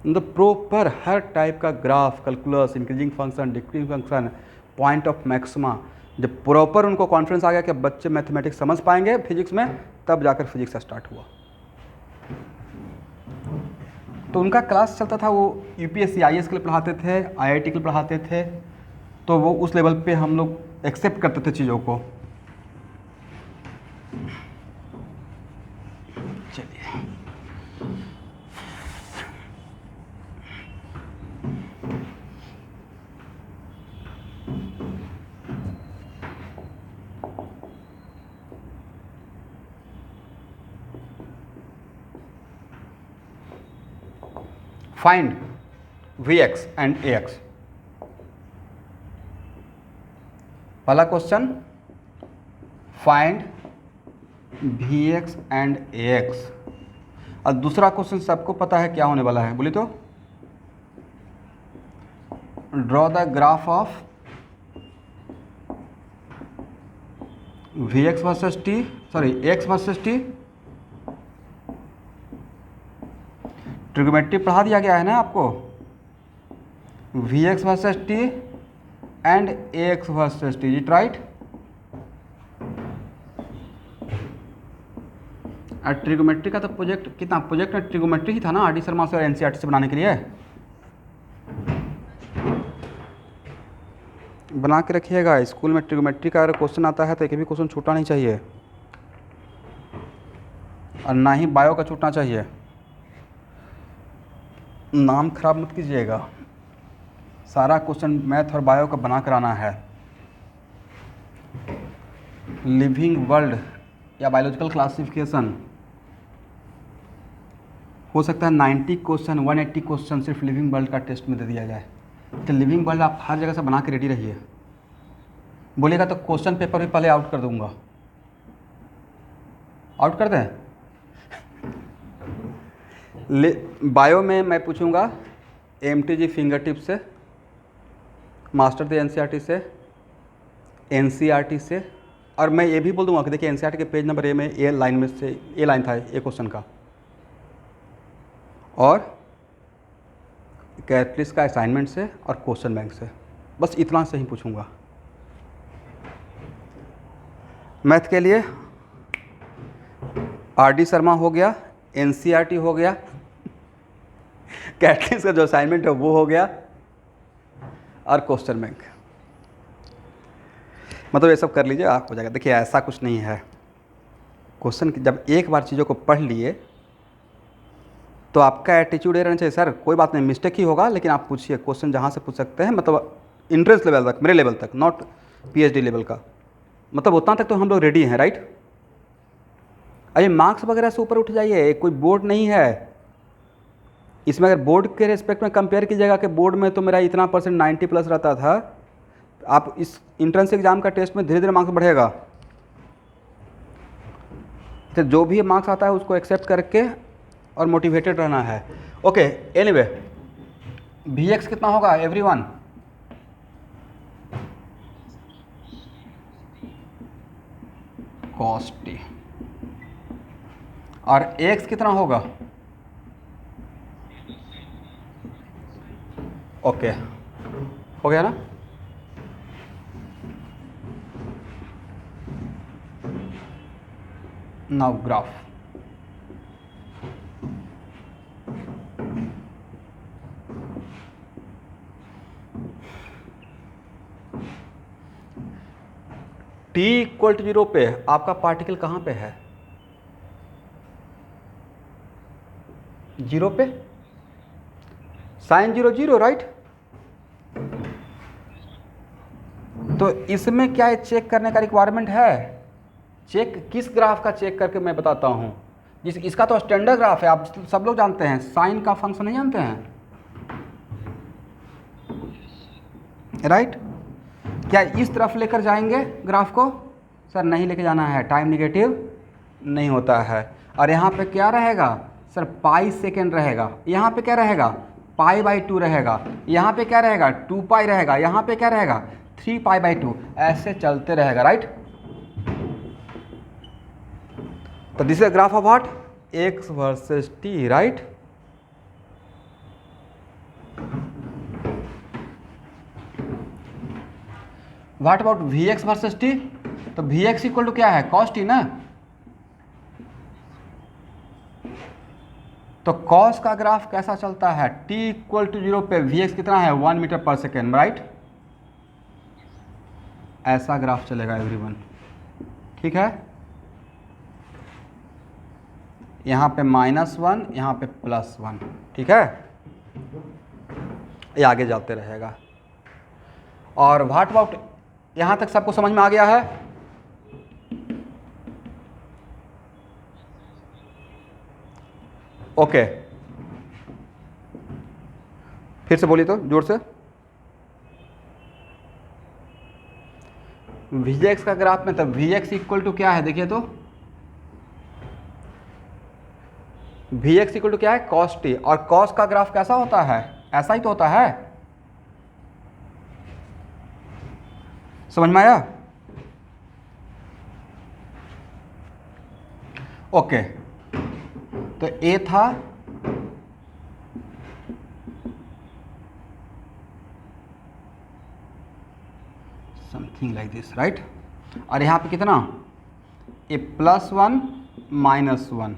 मतलब प्रॉपर हर टाइप का graph, calculus, increasing function decreasing function, point of maxima, जब प्रॉपर उनको कॉन्फिडेंस आ गया कि बच्चे मैथमेटिक्स समझ पाएंगे फिजिक्स में, तब जाकर फिजिक्स का स्टार्ट हुआ। तो उनका क्लास चलता था, वो यूपीएससी आईएएस के लिए पढ़ाते थे, आईआईटी के लिए पढ़ाते थे, तो वो उस लेवल पे हम लोग एक्सेप्ट करते थे चीज़ों को। चलिए, फाइंड Vx एंड Ax। पहला question, find Vx and Ax। और दूसरा क्वेश्चन सबको पता है क्या होने वाला है, बोली तो? Draw the graph of Vx versus T, sorry X versus T। Trigonometry पढ़ा दिया गया है ना आपको, Vx versus T and Ax versus T, it right? और ट्रिग्नोमेट्री का तो प्रोजेक्ट, कितना प्रोजेक्ट में ट्रिग्नोमेट्री ही था ना आर डी शर्मा से और एनसीईआरटी से बनाने के लिए। बना के रखिएगा, स्कूल में ट्रिग्नोमेट्री का अगर क्वेश्चन आता है तो एक भी क्वेश्चन छूटना नहीं चाहिए, और ना ही बायो का छूटना चाहिए। नाम खराब मत कीजिएगा, सारा क्वेश्चन मैथ और बायो का बना कर आना है। लिविंग वर्ल्ड या बायोलॉजिकल क्लासिफिकेशन, हो सकता है 90 क्वेश्चन 180 क्वेश्चन सिर्फ लिविंग वर्ल्ड का टेस्ट में दे दिया जाए। तो लिविंग वर्ल्ड आप हर जगह से बना के रेडी रहिए, बोलिएगा तो क्वेश्चन पेपर भी पहले आउट कर दूंगा। आउट कर दें? बायो में मैं पूछूंगा एमटीजी फिंगर टिप से, मास्टर द एनसीईआरटी से, एनसीईआरटी से, और मैं ये भी बोल दूंगा कि देखिए एनसीईआरटी के पेज नंबर ए में ए लाइन में से ए लाइन था ए क्वेश्चन का, और कैटलिस्ट का असाइनमेंट से और क्वेश्चन बैंक से, बस इतना से ही पूछूंगा। मैथ के लिए आर डी शर्मा हो गया, एनसीईआरटी हो गया, कैटलिस्ट का जो असाइनमेंट है वो हो गया, और क्वेश्चन बैंक। मतलब ये सब कर लीजिए, आप हो जाएगा। देखिए ऐसा कुछ नहीं है, क्वेश्चन जब एक बार चीज़ों को पढ़ लिए तो आपका एटीट्यूड ये रहना चाहिए, सर कोई बात नहीं मिस्टेक ही होगा लेकिन आप पूछिए, क्वेश्चन जहाँ से पूछ सकते हैं, मतलब इंट्रेंस लेवल तक, मेरे लेवल तक, नॉट पीएचडी लेवल का, मतलब उतना तक तो हम लोग रेडी हैं, राइट? अरे मार्क्स वगैरह से ऊपर उठ जाइए, कोई बोर्ड नहीं है इसमें। अगर बोर्ड के रेस्पेक्ट में कंपेयर कीजिएगा कि बोर्ड में तो मेरा इतना परसेंट 90+ रहता था, आप इस इंट्रेंस एग्जाम का टेस्ट में धीरे धीरे मार्क्स बढ़ेगा। तो जो भी मार्क्स आता है उसको एक्सेप्ट करके और मोटिवेटेड रहना है। ओके, एनीवे Vx कितना होगा एवरीवन? cos t। और Ax कितना होगा? ओके, हो गया ना? Now graph. t=0 पे आपका पार्टिकल कहाँ पे है? 0 पे, साइन 0 0, राइट? तो इसमें क्या है, चेक करने का रिक्वायरमेंट है? चेक किस ग्राफ का चेक करके मैं बताता हूँ? इसका तो स्टैंडर्ड ग्राफ है, आप सब लोग जानते हैं। साइन का फंक्शन नहीं जानते हैं, राइट? क्या इस तरफ लेकर जाएंगे ग्राफ को? सर नहीं लेके जाना है, टाइम निगेटिव नहीं होता है। और यहाँ पे क्या रहेगा सर? पाई सेकेंड रहेगा। यहाँ पे क्या रहेगा? π/2 रहेगा। यहाँ पे क्या रहेगा? 2π रहेगा। यहाँ पे क्या रहेगा? 3π/2। ऐसे चलते रहेगा, राइट? तो this is graph of what? x versus t, right? What about vx versus t? तो vx इक्वल टू क्या है? cos t ना। तो cos का ग्राफ कैसा चलता है? t=0 पे vx कितना है? 1 मीटर पर सेकेंड, राइट? ऐसा ग्राफ चलेगा एवरीवन, ठीक है? यहाँ पे -1, यहाँ पे +1, ठीक है? ये आगे जाते रहेगा। और व्हाट अबाउट, यहाँ तक सबको समझ में आ गया है? ओके, फिर से बोलिए तो जोर से। vx का ग्राफ में तो vx इक्वल टू क्या है? देखिए तो vx इक्वल टू क्या है? cos t। और cos का ग्राफ कैसा होता है? ऐसा ही तो होता है। समझ में आया? ओके, तो ए था समथिंग लाइक दिस, राइट? और यहाँ पे कितना? ए +1 -1।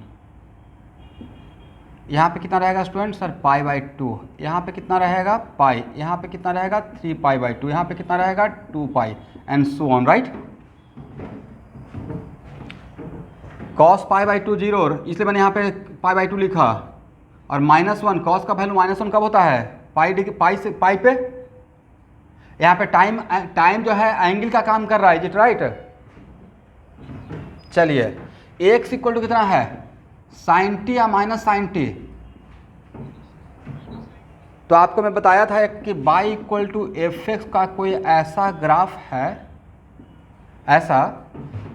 यहाँ पे कितना रहेगा स्टूडेंट? सर π/2। यहाँ पे कितना रहेगा? पाई। यहाँ पे कितना रहेगा? 3π/2। यहाँ पे कितना रहेगा? 2π and so on, right? cos π/2 0, इसलिए मैंने यहाँ पे π/2 लिखा। और -1, cos का वैल्यू -1 कब होता है? पाई से पाई पे। यहाँ पे टाइम जो है एंगल का काम कर रहा है, इज इट राइट? चलिए, x इक्वल टू कितना है? sin t या -sin t? तो आपको मैं बताया था कि y = fx का कोई ऐसा ग्राफ है, ऐसा।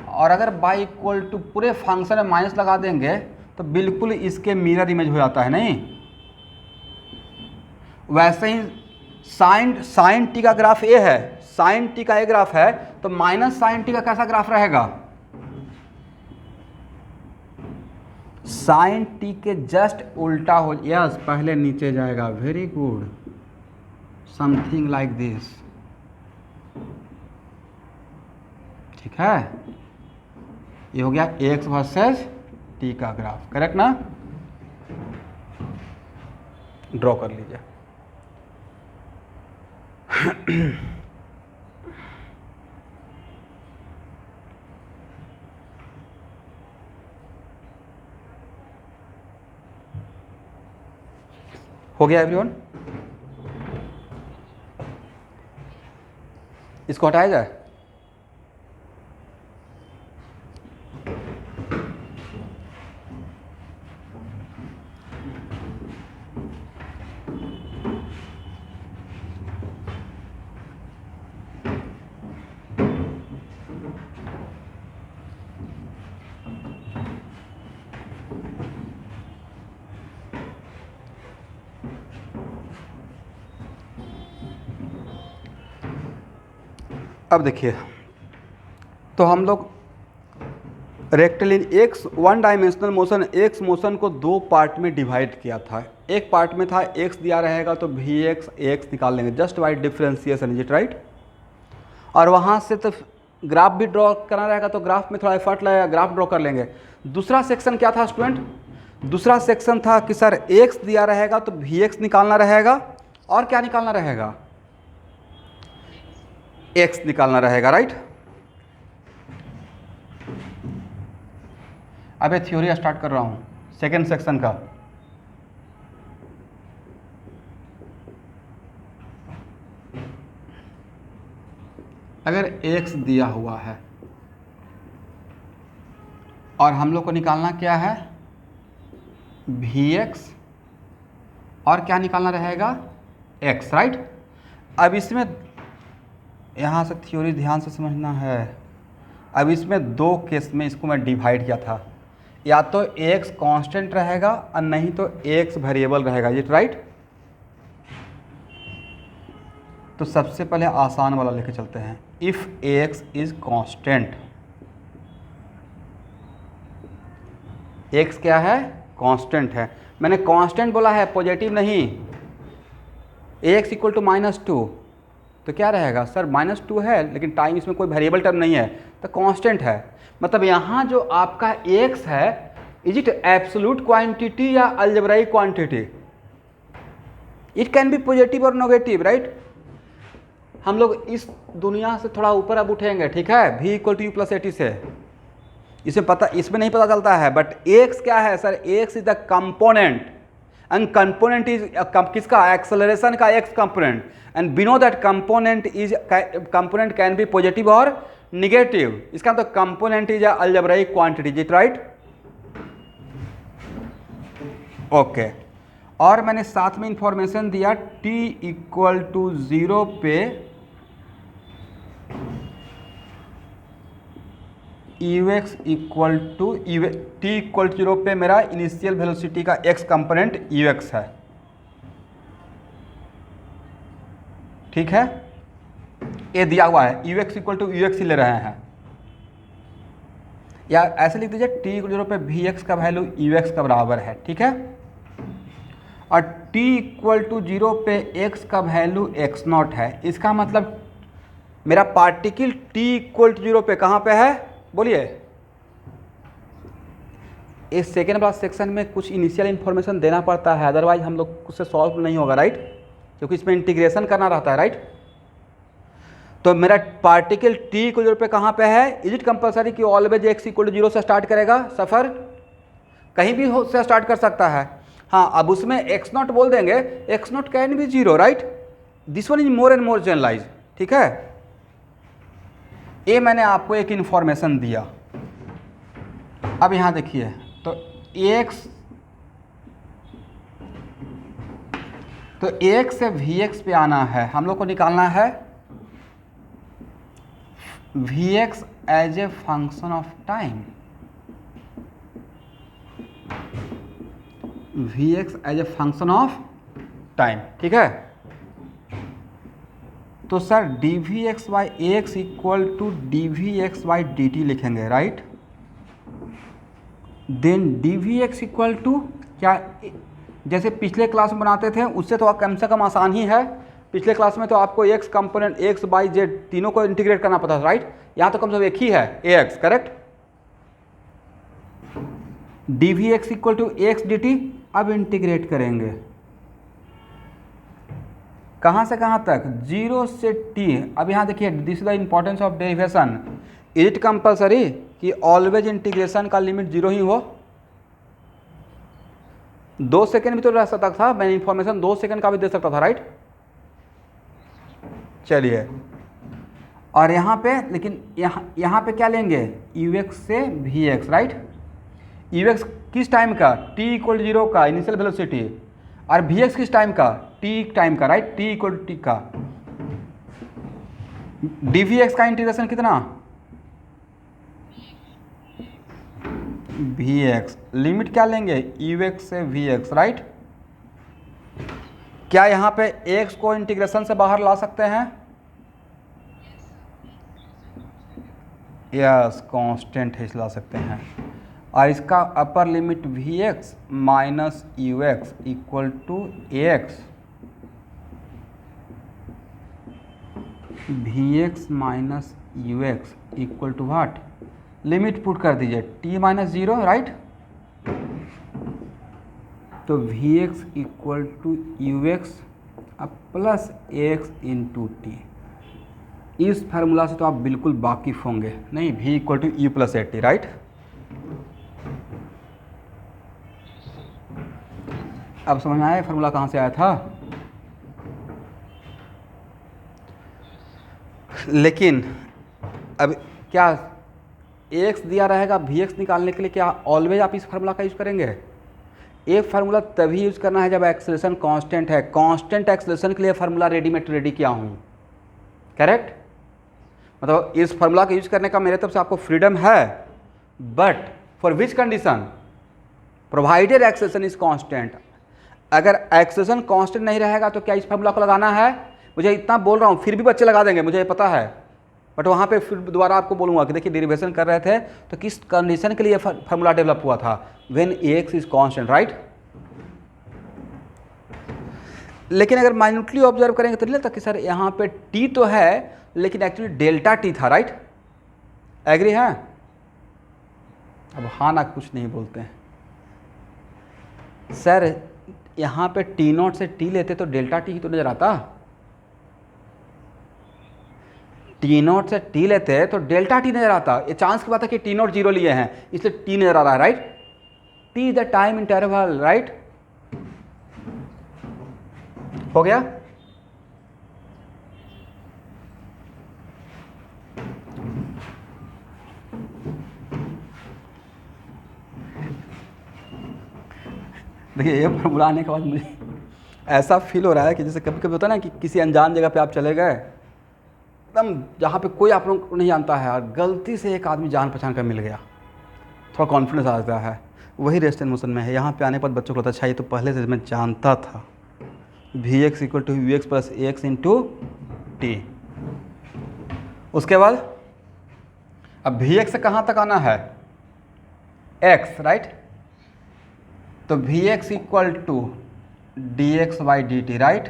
और अगर y = पूरे फंक्शन में माइनस लगा देंगे तो बिल्कुल इसके मिरर इमेज हो जाता है, नहीं? वैसे ही साइन t का ग्राफ ये है, साइन t का ये ग्राफ है, तो -sin t का कैसा ग्राफ रहेगा? साइन t के जस्ट उल्टा हो। यस, पहले नीचे जाएगा। Very good, something like this, ठीक है? ये हो गया x वर्सेस t का ग्राफ, करेक्ट ना? ड्रॉ कर लीजिए। हो गया एवरीवन? इसको हटाया जाए। अब देखिए, तो हम लोग rectilinear X one dimensional motion X motion को दो पार्ट में डिवाइड किया था। एक पार्ट में था एक्स दिया रहेगा तो वी एक्स निकाल लेंगे just by differentiation, is it right? और वहाँ से तो ग्राफ भी ड्रॉ करना रहेगा तो ग्राफ में थोड़ा एफर्ट लगेगा, ग्राफ ड्रॉ कर लेंगे। दूसरा सेक्शन क्या था स्टूडेंट? दूसरा सेक्शन था कि सर एक्स दिया रहेगा तो वी एक्स निकालना रहेगा और क्या निकालना रहेगा? एक्स निकालना रहेगा, राइट? अब ये थ्योरी स्टार्ट कर रहा हूँ सेकेंड सेक्शन का। अगर x दिया हुआ है और हम लोग को निकालना क्या है, Vx, और क्या निकालना रहेगा, x, राइट। अब इसमें यहाँ से थ्योरी ध्यान से समझना है। अब इसमें दो केस में इसको मैं डिवाइड किया था, या तो x कांस्टेंट रहेगा और नहीं तो x वेरिएबल रहेगा, ये राइट। तो सबसे पहले आसान वाला लेके चलते हैं। If x is constant, x क्या है, कांस्टेंट है। मैंने कांस्टेंट बोला है, पॉजिटिव नहीं। x इक्वल टू -2, तो क्या रहेगा सर, -2 है लेकिन टाइम इसमें कोई वेरिएबल टर्म नहीं है, तो कांस्टेंट है। मतलब यहाँ जो आपका x है, इज इट एब्सोल्यूट क्वांटिटी या algebraic quantity? It can be positive और नेगेटिव, राइट। हम लोग इस दुनिया से थोड़ा ऊपर अब उठेंगे, ठीक है, v इक्वल टू u+at से। इसमें नहीं पता चलता है, बट x क्या है सर, x is the component, and component is किसका, एक्सेलरेशन का x component, and we know that component can be positive और निगेटिव। इसका मतलब component is algebraic quantity, is it right? Okay. और मैंने साथ में इंफॉर्मेशन दिया t इक्वल टू 0 पे ux equal to t equal to 0 पे मेरा इनिशियल वेलोसिटी का x कंपोनेंट ux है, ठीक है। ये दिया हुआ है, ux इक्वल टू ux ही ले रहे हैं, या ऐसे लिख दीजिए t इक्वल 0 पे vx का वैल्यू ux का बराबर है, ठीक है। और t इक्वल टू 0 पे x का वैल्यू x0 है। इसका मतलब मेरा पार्टिकल t इक्वल टू 0 पे कहाँ पे है, बोलिए। इस सेकेंड वाला सेक्शन में कुछ इनिशियल इन्फॉर्मेशन देना पड़ता है, अदरवाइज हम लोग उससे सॉल्व नहीं होगा, राइट, क्योंकि इसमें इंटीग्रेशन करना रहता है, राइट। तो मेरा पार्टिकल t इक्वल 0 पे कहाँ पे है, इज इट कंपलसरी कि ऑलवेज x इक्वल टू 0 से स्टार्ट करेगा सफ़र, कहीं भी हो से स्टार्ट कर सकता है। हाँ, अब उसमें x0 बोल देंगे, x0 can be 0, right. This one is more and more generalise, ठीक है। ये मैंने आपको एक इंफॉर्मेशन दिया। अब यहाँ देखिए, तो x से vx पे आना है, हम लोग को निकालना है vx as a function of time, vx as a function of time, ठीक है। तो sir dvx/ax equal to dvx/dt लिखेंगे, right. Then dvx equal to क्या, जैसे पिछले क्लास में बनाते थे उससे तो कम से कम आसान ही है। पिछले क्लास में तो आपको x component x, y, z तीनों को इंटीग्रेट करना पड़ता था, राइट। यहाँ तो कम से कम एक ही है, ax, correct. dvx equal to ax dt। अब इंटीग्रेट करेंगे कहाँ से कहाँ तक, 0 से t। अब यहाँ देखिए, this is the importance of derivation. Is it compulsory कि ऑलवेज इंटीग्रेशन का लिमिट 0 ही हो? 2 सेकेंड भी तो रह सकता था, मैं इंफॉर्मेशन 2 सेकेंड का भी दे सकता था, राइट। चलिए, और यहाँ पे लेकिन यहाँ पे क्या लेंगे, ux से vx, राइट। ux किस टाइम का, t इक्वल 0 का इनिशियल वेलोसिटी, और vx किस टाइम का, t टाइम का, right, t equal to t का। dvx का इंटीग्रेशन कितना, vx, लिमिट क्या लेंगे, ux से vx, राइट। क्या यहाँ पे x को इंटीग्रेशन से बाहर ला सकते हैं, यस, कांस्टेंट है, ला सकते हैं। और इसका upper limit vx minus ux equal to ax, vx minus ux equal to what, limit put कर दीजिए t माइनस 0, राइट। तो vx इक्वल टू ux अब प्लस ax इंटू टी। इस फार्मूला से तो आप बिल्कुल वाकिफ होंगे, नहीं, v equal to u+at, right. अब समझ में आया फार्मूला कहाँ से आया था। लेकिन अब क्या x दिया रहेगा, vx निकालने के लिए क्या ऑलवेज आप इस फार्मूला का यूज़ करेंगे? एक फार्मूला तभी यूज़ करना है जब एक्सेलरेशन कांस्टेंट है। कांस्टेंट एक्सेलरेशन के लिए फार्मूला रेडी किया हूँ, करेक्ट। मतलब इस फार्मूला का यूज करने का मेरे तरफ से आपको फ्रीडम है, but for which condition? Provided acceleration is constant. अगर एक्सेलरेशन कांस्टेंट नहीं रहेगा तो क्या इस फार्मूला को लगाना है? मुझे इतना बोल रहा हूँ, फिर भी बच्चे लगा देंगे, मुझे ये पता है, बट वहाँ पे फिर दोबारा आपको बोलूँगा कि देखिए डेरिवेशन कर रहे थे तो किस कंडीशन के लिए फार्मूला डेवलप हुआ था? When x is constant, right. लेकिन अगर माइन्यूटली ऑब्जर्व करेंगे तो नहीं लगता कि सर यहाँ पे टी तो है लेकिन एक्चुअली डेल्टा टी था, राइट। एग्री है? अब हाँ ना कुछ नहीं बोलते हैं सर, यहाँ पे टी नॉट से टी लेते तो डेल्टा टी ही तो नजर आता। टी नॉट से टी लेते तो डेल्टा टी नजर आता। ये चांस की बात है कि टी नॉट जीरो लिए हैं इसलिए टी नजर आ रहा है, right. T is the time interval, right. हो गया? देखिए ये फार्मूला आने के बाद मुझे ऐसा फील हो रहा है कि जैसे कभी कभी होता है ना कि किसी अनजान जगह पे आप चले गए, एकदम जहाँ पे कोई आप लोग को नहीं जानता है और गलती से एक आदमी जान पहचान कर मिल गया, थोड़ा कॉन्फिडेंस आ जाता है। वही रेस्ट एंड मोशन में है। यहाँ पे आने पर बच्चों को लगता है अच्छा ये तो पहले से मैं जानता था, v x equal to we x plus a x into t. उसके बाद अब वी एक्स से कहाँ तक आना है? X, right. तो we x equal to D x by D T, right.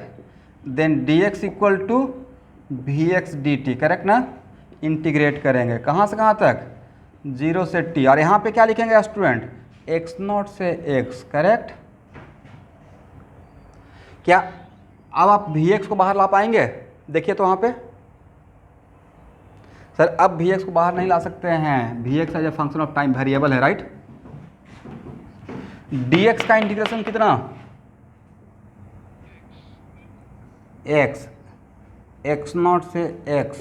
Then D x equal to we x D T, correct ना। इंटीग्रेट करेंगे कहाँ से कहाँ तक? 0 से t। और यहाँ पे क्या लिखेंगे स्टूडेंट? x नॉट से x, करेक्ट। क्या अब आप वी एक्स को बाहर ला पाएंगे? देखिए तो वहाँ पे सर अब वी एक्स को बाहर नहीं ला सकते हैं, v x as a function of time variable है, राइट। डी एक्स का इंटीग्रेशन कितना? x, x नॉट से x,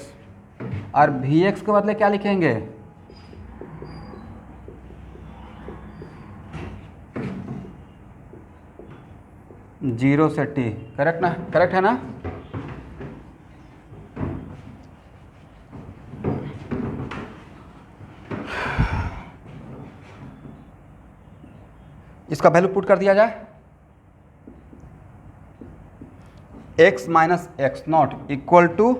और वी एक्स के बदले क्या लिखेंगे? जीरो से t, करेक्ट ना? करेक्ट है ना? इसका वैल्यू पुट कर दिया जाए, x minus x naught equal to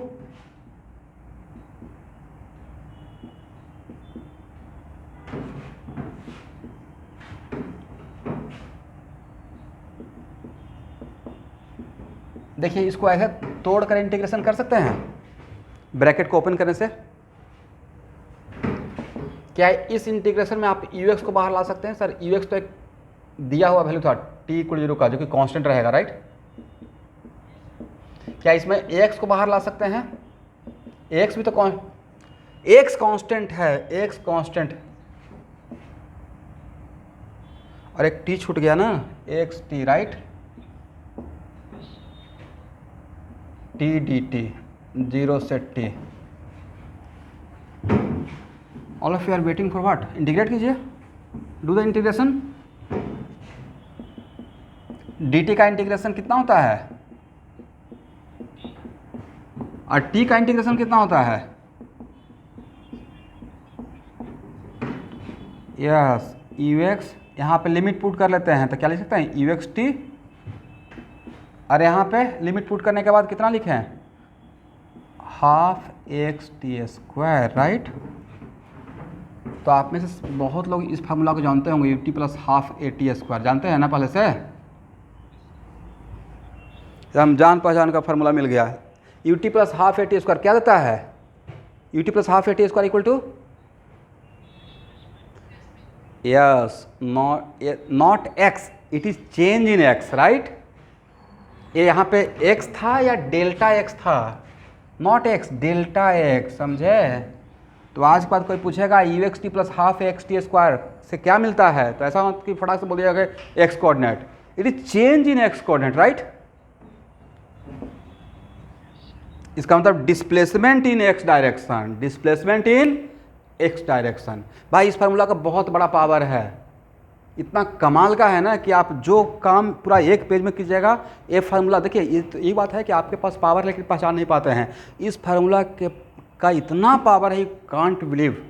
देखिए इसको ऐसे तोड़ कर इंटीग्रेशन कर सकते हैं ब्रैकेट को ओपन करने से। क्या इस इंटीग्रेशन में आप यू एक्स को बाहर ला सकते हैं? सर यू एक्स तो एक दिया हुआ वैल्यू था टी इक्वल 0 का जो कि कांस्टेंट रहेगा, राइट। क्या इसमें एक्स को बाहर ला सकते हैं? एक्स भी तो एक्स कांस्टेंट है, एक्स कांस्टेंट, और एक टी छूट गया ना, X T, right. T D T 0 से T. All of you are waiting for what? Integrate कीजिए, do the integration. D T का इंटीग्रेशन कितना होता है और टी का इंटीग्रेशन कितना होता है? यस, यू एक्स, यहाँ पे लिमिट पुट कर लेते हैं तो क्या लिख सकते हैं? यू एक्स टी, और यहाँ पे लिमिट पुट करने के बाद कितना लिखें? Half x t square, right. तो आप में से बहुत लोग इस फार्मूला को जानते होंगे, you t plus half a t square, जानते हैं ना पहले से? हम जान पहचान का फार्मूला मिल गया है। U t plus half a t square क्या देता है? U t plus half a t square equal to, yes, naught x, it is change in x, right. ये यहाँ पे x था या डेल्टा x था? नॉट x, डेल्टा x, समझे? तो आज के बाद कोई पूछेगा u x t plus half x t square से क्या मिलता है, तो ऐसा मत कि फटाक से बोल दिया कि x coordinate. It is change in x coordinate, right. इसका मतलब displacement in x direction, displacement in x direction. भाई इस फार्मूला का बहुत बड़ा पावर है, इतना कमाल का है ना कि आप जो काम पूरा एक पेज में कीजिएगा, ये फार्मूला देखिए, ये तो ये बात है कि आपके पास पावर लेकिन पहचान नहीं पाते हैं। इस फार्मूला के का इतना पावर है, कांट बिलीव।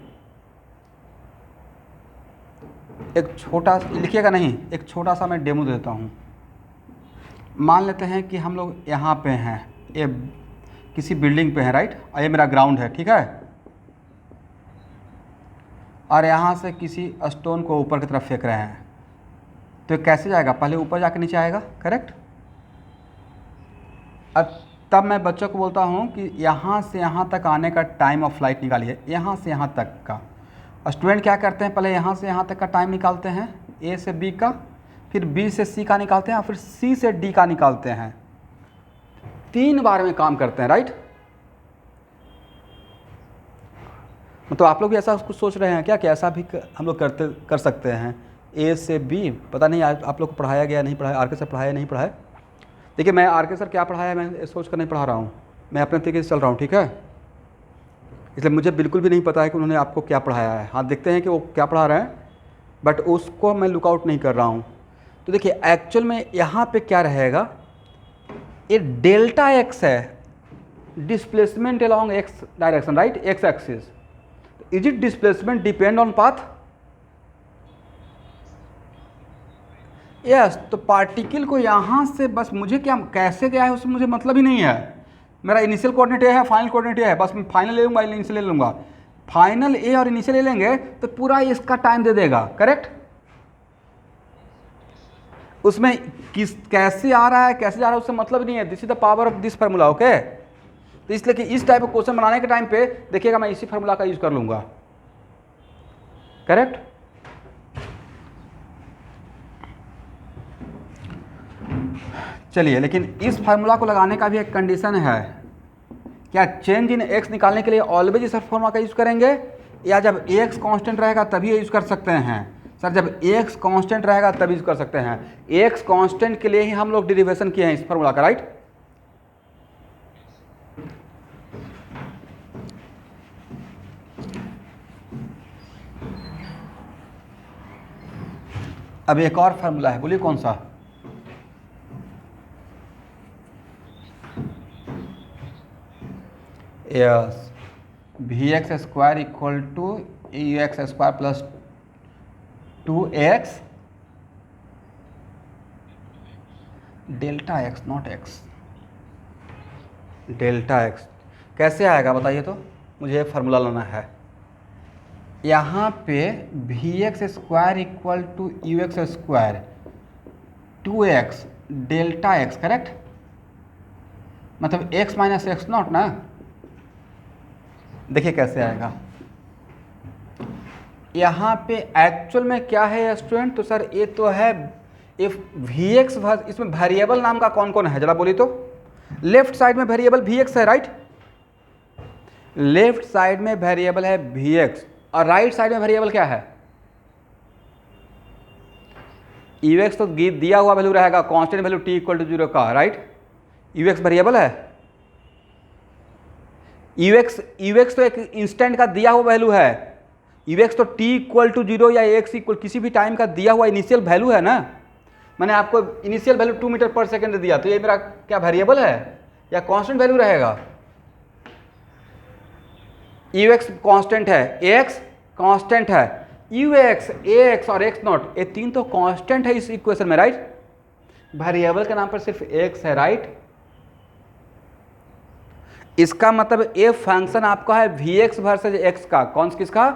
एक छोटा लिखिएगा नहीं, एक छोटा सा मैं डेमो देता हूँ। मान लेते हैं कि हम लोग यहाँ पे हैं, ये किसी बिल्डिंग पे है, राइट, और ये मेरा ग्राउंड है, ठीक है, और यहाँ से किसी स्टोन को ऊपर की तरफ फेंक रहे हैं, तो कैसे जाएगा, पहले ऊपर जाकर नीचे आएगा, करेक्ट। अब तब मैं बच्चों को बोलता हूँ कि यहाँ से यहाँ तक आने का टाइम ऑफ फ्लाइट निकालिए, यहाँ से यहाँ तक का। स्टूडेंट क्या करते हैं, पहले यहाँ से यहाँ तक का टाइम निकालते हैं, ए से बी का, फिर बी से सी का निकालते हैं, और फिर सी से डी का निकालते हैं। 3 बार में काम करते हैं, राइट। तो आप लोग भी ऐसा कुछ सोच रहे हैं क्या कि ऐसा भी हम लोग कर सकते हैं, ए से बी। पता नहीं आप लोग को पढ़ाया गया नहीं पढ़ाया, आर के सर पढ़ाया नहीं पढ़ाया। देखिए मैं आर के सर क्या पढ़ाया मैं सोच कर नहीं पढ़ा रहा हूँ, मैं अपने तरीके से चल रहा हूँ, ठीक है। इसलिए मुझे बिल्कुल भी नहीं पता है कि उन्होंने आपको क्या पढ़ाया है। हाँ देखते हैं कि वो क्या पढ़ा रहे हैं, बट उसको मैं लुकआउट नहीं कर रहा हूँ। तो देखिए एक्चुअल में यहाँ पे क्या रहेगा, ये डेल्टा एक्स है, displacement along x direction, right, x axis. Is it displacement depend on path? Yes. तो पार्टिकल को यहाँ से बस मुझे क्या कैसे गया है उसमें मुझे मतलब ही नहीं है। मेरा इनिशियल कोऑर्डिनेट ए है, फाइनल कोऑर्डिनेट ए है, बस मैं फाइनल ले लूँगा, इनिशियल ले लूँगा। फाइनल ए और इनिशियल ले लेंगे तो पूरा इसका टाइम दे देगा, करेक्ट। उसमें किस कैसे आ रहा है कैसे जा रहा है उससे मतलब नहीं है। This is the power of this formula, okay. तो इसलिए कि इस टाइप का क्वेश्चन बनाने के टाइम पे देखिएगा मैं इसी फार्मूला का यूज कर लूँगा, करेक्ट। चलिए, लेकिन इस फार्मूला को लगाने का भी एक कंडीशन है। क्या चेंज इन एक्स निकालने के लिए ऑलवेज इस फार्मूला का यूज करेंगे, या जब एक्स कांस्टेंट रहेगा तभी यूज कर सकते हैं? सर जब एक्स कांस्टेंट रहेगा तब यूज कर सकते हैं। एक्स कांस्टेंट के लिए ही हम लोग डेरिवेशन किए हैं इस फार्मूला का, राइट। अब एक और फार्मूला है, बोलिए कौन सा? Yes, v x square equal to you x square plus 2x delta x, naught x, delta x. कैसे आएगा बताइए तो, मुझे फार्मूला लाना है। यहाँ पे v x square equal to you x square 2x delta x, correct. मतलब x माइनस एक्स नॉट ना। देखिए कैसे आएगा। यहाँ पे एक्चुअल में क्या है स्टूडेंट, तो सर ये तो है इफ वी एक्स, इसमें वेरिएबल नाम का कौन कौन है जरा बोलिए तो। लेफ्ट साइड में वेरिएबल वी एक्स है, राइट। लेफ्ट साइड में वेरिएबल है वी एक्स, और राइट साइड में वेरिएबल क्या है? यू एक्स तो दिया हुआ वैल्यू रहेगा, constant value t equal to 0 का, राइट। यू एक्स वेरिएबल है, यू एक्स तो एक इंस्टेंट का दिया हुआ वैल्यू है। यू एक्स तो t इक्वल टू 0 या x इक्वल किसी भी टाइम का दिया हुआ इनिशियल वैल्यू है ना। मैंने आपको इनिशियल वैल्यू 2 मीटर पर सेकेंड दिया, तो ये मेरा क्या वेरिएबल है या कांस्टेंट वैल्यू रहेगा? यू एक्स कॉन्स्टेंट है, एक्स कांस्टेंट है, यू एक्स, ए एक्स और एक्स नॉट, ये 3 तो कांस्टेंट है इस इक्वेशन में, राइट। वेरिएबल के नाम पर सिर्फ एक्स है, राइट। इसका मतलब ये फंक्शन आपका है वी एक्स वर्सेज एक्स का, कौन सा किसका?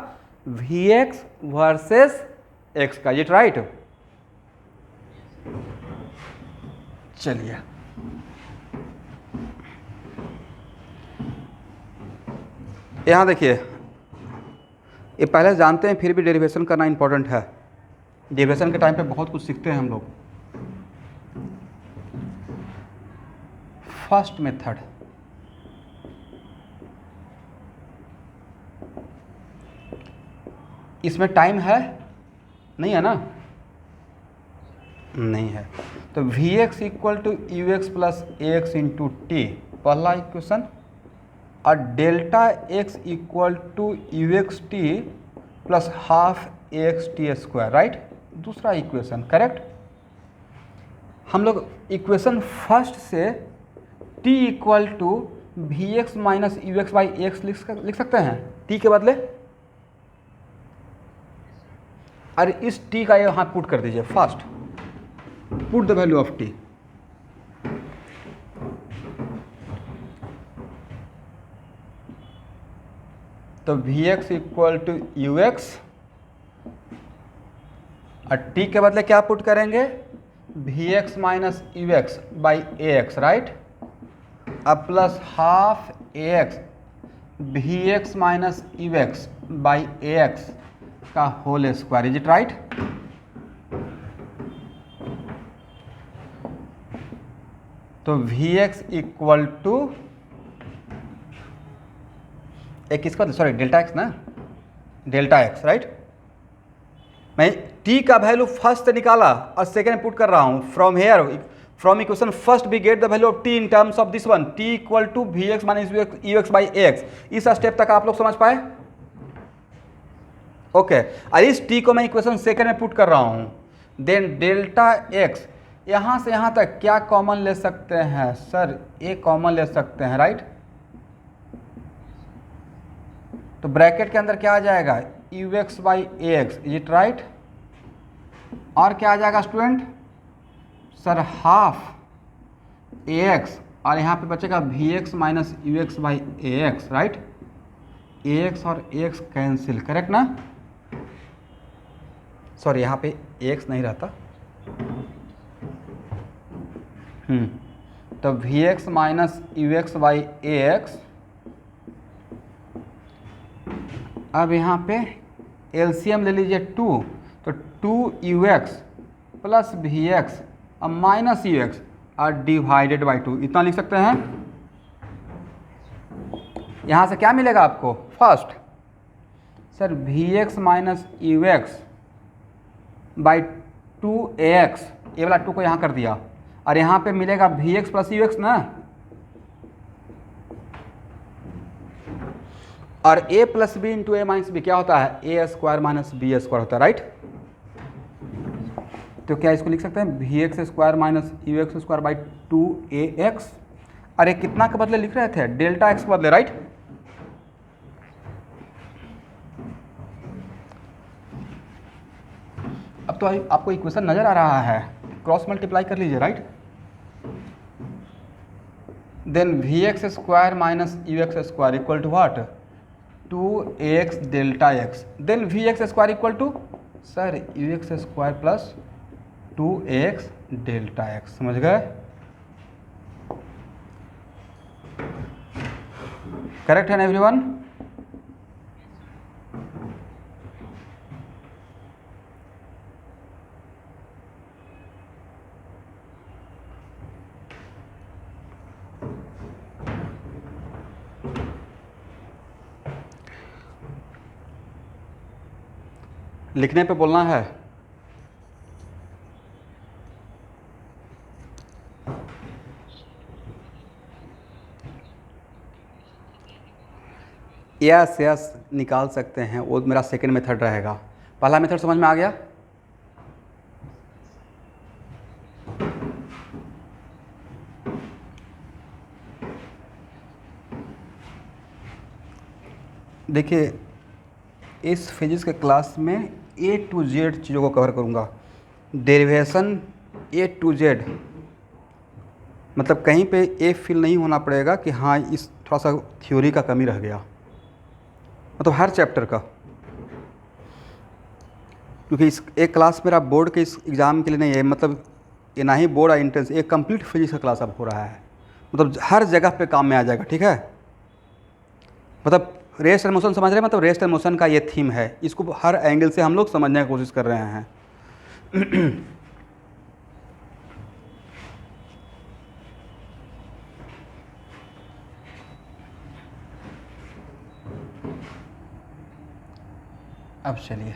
वी एक्स वर्सेस एक्स का, ये राइट। चलिए यहाँ देखिए, ये पहले जानते हैं फिर भी डेरिवेशन करना इंपॉर्टेंट है। डेरिवेशन के टाइम पे बहुत कुछ सीखते हैं हम लोग। फर्स्ट मेथड, इसमें टाइम है नहीं है ना? नहीं है। तो we x equal to you x plus a x into t, पहला इक्वेशन, और delta x equal to you x t plus half A x t square, right, दूसरा इक्वेशन, करेक्ट। हम लोग इक्वेशन फर्स्ट से t equal to we x minus you x by x लिख सकते हैं t के बदले, और इस t का यहाँ पुट कर दीजिए, first put the value of t, तो we x equal to you X, और t के बदले क्या पुट करेंगे, V x minus you x by A x, right, अब plus half A X we x minus you x by A X का whole square, is it right. तो वी एक्स इक्वल टू एक किसका, सॉरी डेल्टा एक्स ना, डेल्टा एक्स, राइट। मैं t का वैल्यू फर्स्ट से निकाला और सेकेंड पुट कर रहा हूं, from here, from equation first we get the value of t in terms of this one, t equal to we x minus you x by A x. इस स्टेप तक आप लोग समझ पाए, ओके। और इस t को मैं इक्वेशन सेकेंड में पुट कर रहा हूं, देन डेल्टा x, यहां से यहां तक क्या कॉमन ले सकते हैं सर, a कॉमन ले सकते हैं, राइट। तो ब्रैकेट के अंदर क्या आ जाएगा, u x by A x, is it right, और क्या आ जाएगा स्टूडेंट सर, हाफ ए एक्स, और यहाँ पे बचेगा v x minus you x by A x, right, a x और ए एक्स कैंसिल, करेक्ट ना, सॉरी यहाँ पे ए एक्स नहीं रहता, तो we x minus you x by A x, अब यहाँ पे एलसीएम ले लीजिए 2, तो 2 ux प्लस वी एक्स अब माइनस यू एक्स और डिवाइडेड बाई 2, इतना लिख सकते हैं। यहाँ से क्या मिलेगा आपको, first sir we x minus you x by 2ax, ये वाला 2 को यहाँ कर दिया, और यहाँ पे मिलेगा v x plus u x ना, और a plus b into a minus b क्या होता है, a square minus b square होता है, राइट। तो क्या इसको लिख सकते हैं, v x square minus you x square by 2ax, अरे कितना के बदले लिख रहे थे, डेल्टा एक्स के बदले, राइट। अब तो आपको इक्वेशन नजर आ रहा है, क्रॉस मल्टीप्लाई कर लीजिए, right. Then v x square minus you x square equal to what, 2ax delta x, then v x square equal to sir u x square plus 2ax delta x, समझ गए, करेक्ट है ना एवरीवन। लिखने पे बोलना है, यस यस निकाल सकते हैं, वो मेरा सेकंड मेथड रहेगा, पहला मेथड समझ में आ गया। देखिए इस फिजिक्स के क्लास में A to Z चीज़ों को कवर करूँगा, डेरिवेशन A to Z, मतलब कहीं पे ये फील नहीं होना पड़ेगा कि हाँ इस थोड़ा सा थ्योरी का कमी रह गया, मतलब हर चैप्टर का, क्योंकि इस एक क्लास मेरा बोर्ड के इस एग्ज़ाम के लिए नहीं है, मतलब ये ना ही बोर्ड और इंट्रेंस, एक कंप्लीट फिजिक्स का क्लास अब हो रहा है, मतलब हर जगह पे काम में आ जाएगा, ठीक है। मतलब रेस्ट एंड मोशन समझ रहे हैं, मतलब रेस्ट एंड मोशन का ये थीम है, इसको हर एंगल से हम लोग समझने की कोशिश कर रहे हैं। अब चलिए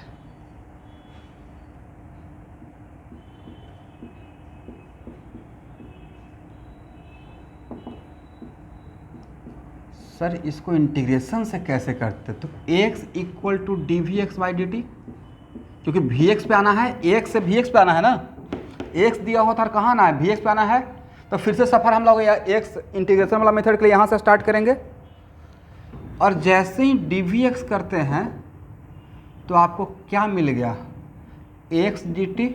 सर इसको इंटीग्रेशन से कैसे करते? तो x equal to d we x by D t, क्योंकि वी एक्स पे आना है, x से वी एक्स पे आना है ना, x दिया हुआ था और कहाँ आना है, वी एक्स पे आना है। तो फिर से सफ़र हम लोग x इंटीग्रेशन वाला मेथड के लिए यहाँ से स्टार्ट करेंगे, और जैसे ही डी वी एक्स करते हैं तो आपको क्या मिल गया, x डी टी,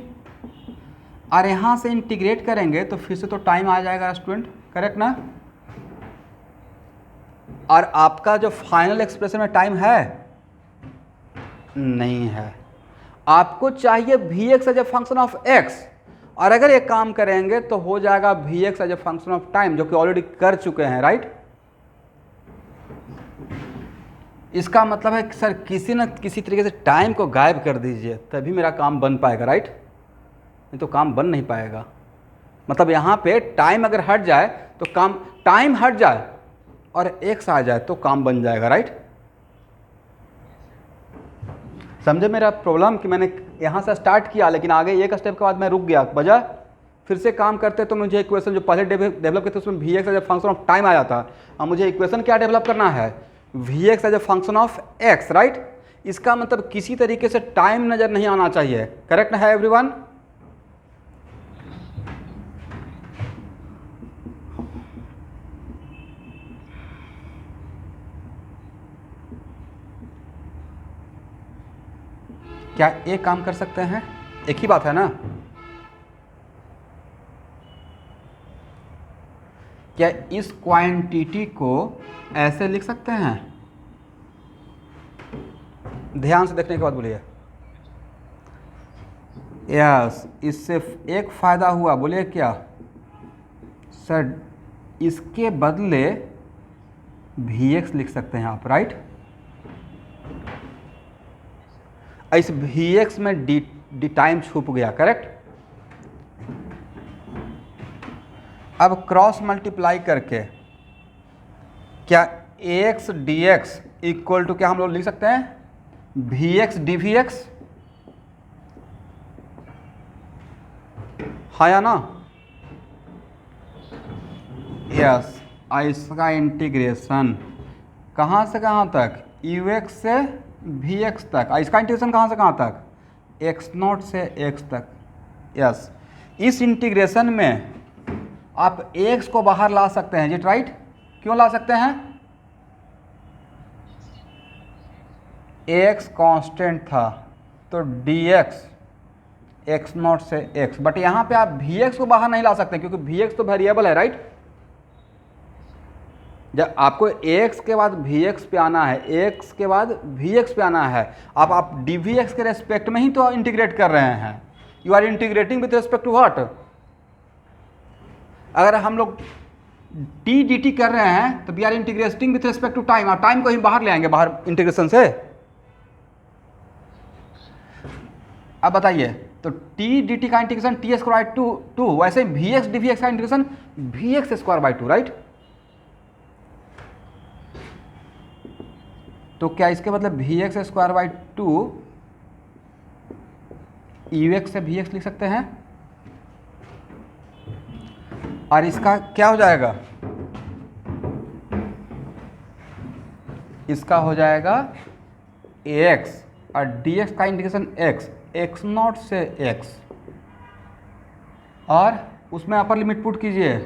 और यहाँ से इंटीग्रेट करेंगे तो फिर से तो टाइम आ जाएगा स्टूडेंट, करेक्ट ना? और आपका जो फाइनल एक्सप्रेशन में टाइम है नहीं है, आपको चाहिए v x as a function of x, और अगर ये काम करेंगे तो हो जाएगा v x as a function of time, जो कि ऑलरेडी कर चुके हैं, राइट? इसका मतलब है कि सर किसी न किसी तरीके से टाइम को गायब कर दीजिए तभी मेरा काम बन पाएगा, राइट? नहीं तो काम बन नहीं पाएगा। मतलब यहाँ पे टाइम अगर हट जाए तो काम, टाइम हट जाए और एक्स आ जाए तो काम बन जाएगा, राइट? समझे मेरा प्रॉब्लम कि मैंने यहाँ से स्टार्ट किया लेकिन आगे एक स्टेप के बाद मैं रुक गया, बजा फिर से काम करते तो मुझे इक्वेशन जो पहले डेवलप किए थे उसमें V x as a function of time आ जाता। अब मुझे इक्वेशन क्या डेवलप करना है, we x as a function of X, right? इसका मतलब किसी तरीके से टाइम नज़र नहीं आना चाहिए, करेक्ट है एवरीवन? क्या एक काम कर सकते हैं, एक ही बात है ना? क्या इस क्वांटिटी को ऐसे लिख सकते हैं? ध्यान से देखने के बाद बोलिए। यस, इससे एक फ़ायदा हुआ, बोलिए क्या? सर इसके बदले वी एक्स लिख सकते हैं आप, राइट? इस वी एक्स में डी टाइम छुप गया, करेक्ट? अब क्रॉस मल्टीप्लाई करके क्या x d x equal to क्या हम लोग लिख सकते हैं, v x D we x, हाँ या ना? यस, इसका इंटीग्रेशन कहाँ से कहाँ तक, यू एक्स से वी एक्स तक, इसका इंटीग्रेशन कहाँ से कहाँ तक, एक्स नॉट से एक्स तक। यस, इस इंटीग्रेशन में आप एक्स को बाहर ला सकते हैं, जी राइट? क्यों ला सकते हैं? एक्स कांस्टेंट था तो डी एक्स एक्स नॉट से एक्स, बट यहाँ पे आप वी एक्स को बाहर नहीं ला सकते क्योंकि वी एक्स तो वेरिएबल है, राइट? जब आपको एक्स के बाद वी एक्स पे आना है, एक्स के बाद वी एक्स पे आना है, आप डी वी एक्स के रेस्पेक्ट में ही तो इंटीग्रेट कर रहे हैं। You are integrating with respect to what? अगर हम लोग टी डी टी कर रहे हैं तो we are integrating with respect to time, और टाइम को ही बाहर ले आएंगे, बाहर इंटीग्रेशन से। अब बताइए, तो टी डी टी का integration T square by two, वैसे V x D we X का integration V x square by two, right? तो क्या इसके मतलब we x square by two you X से वी एक्स लिख सकते हैं, और इसका क्या हो जाएगा, इसका हो जाएगा एक्स, और डी एक्स का इंटीग्रेशन एक्स, एक्स नॉट से एक्स, और उसमें अपर लिमिट पुट कीजिए,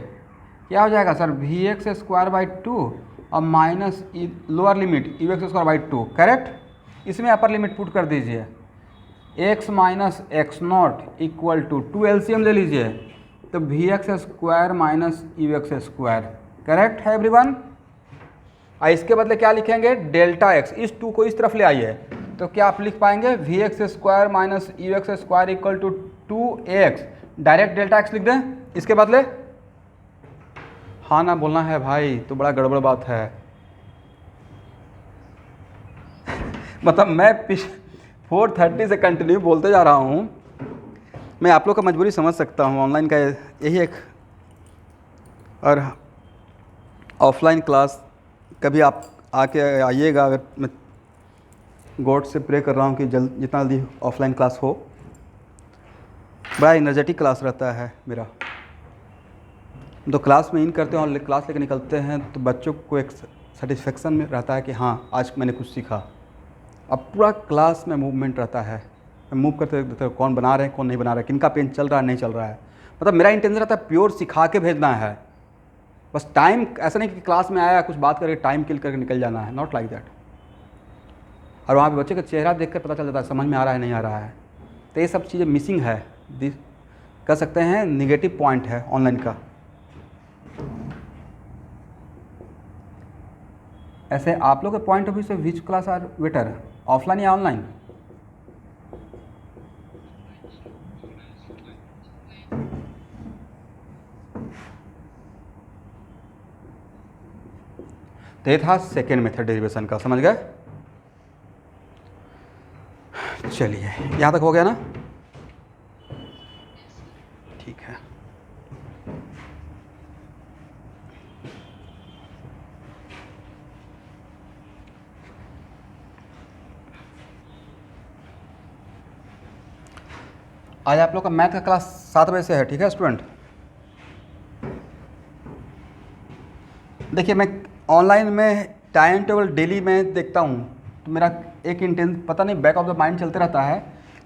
क्या हो जाएगा sir, we x square by two और minus lower limit U x square by two, correct? इसमें अपर लिमिट पुट कर दीजिए, X minus x naught equal to, two LCM ले लीजिए, तो we x square minus you x square, correct है एवरीवन? इसके बदले क्या लिखेंगे, डेल्टा एक्स, इस टू को इस तरफ ले आइए, तो क्या आप लिख पाएंगे, v x square minus you x square equal to two x, direct delta x लिख दें इसके बदले। हाँ ना बोलना है भाई, तो बड़ा गड़बड़ बात है। मतलब मैं 4:30 से कंटिन्यू बोलते जा रहा हूँ, मैं आप लोग का मजबूरी समझ सकता हूँ, ऑनलाइन का यही एक, और ऑफलाइन क्लास कभी आप आके आइएगा, अगर मैं गॉड से प्रे कर रहा हूँ कि जल्द जितना जल्दी ऑफलाइन क्लास हो, बड़ा एनर्जेटिक क्लास रहता है मेरा। तो क्लास में इन करते हैं और क्लास लेकर निकलते हैं तो बच्चों को एक सेटिस्फेक्शन में रहता है कि हाँ आज मैंने कुछ सीखा। अब पूरा क्लास में मूवमेंट रहता है, मैं मूव करते रहते कौन बना रहे हैं कौन नहीं बना रहे, किन का पेन चल रहा है नहीं चल रहा है। मतलब मेरा इंटेंशन रहता है प्योर सिखा के भेजना है, बस टाइम ऐसा नहीं कि क्लास में आया कुछ बात करके टाइम किल करके निकल जाना है, नॉट लाइक दैट। और वहाँ पे बच्चे का चेहरा देख कर पता चल जाता है समझ में आ रहा है नहीं आ रहा है। तो ये सब चीज़ें मिसिंग है, कह सकते हैं निगेटिव पॉइंट है ऑनलाइन का। ऐसे आप लोग के पॉइंट ऑफ व्यू से which class are better, offline या ऑनलाइन? तो ये था सेकेंड मेथड डेरिवेशन का, समझ गए? चलिए यहाँ तक हो गया ना? ठीक है। आज आप लोग का मैथ का क्लास 7 बजे से है, ठीक है स्टूडेंट? देखिए मैं ऑनलाइन में टाइम टेबल डेली में देखता हूँ, तो मेरा एक इंटेंस पता नहीं बैक ऑफ द माइंड चलते रहता है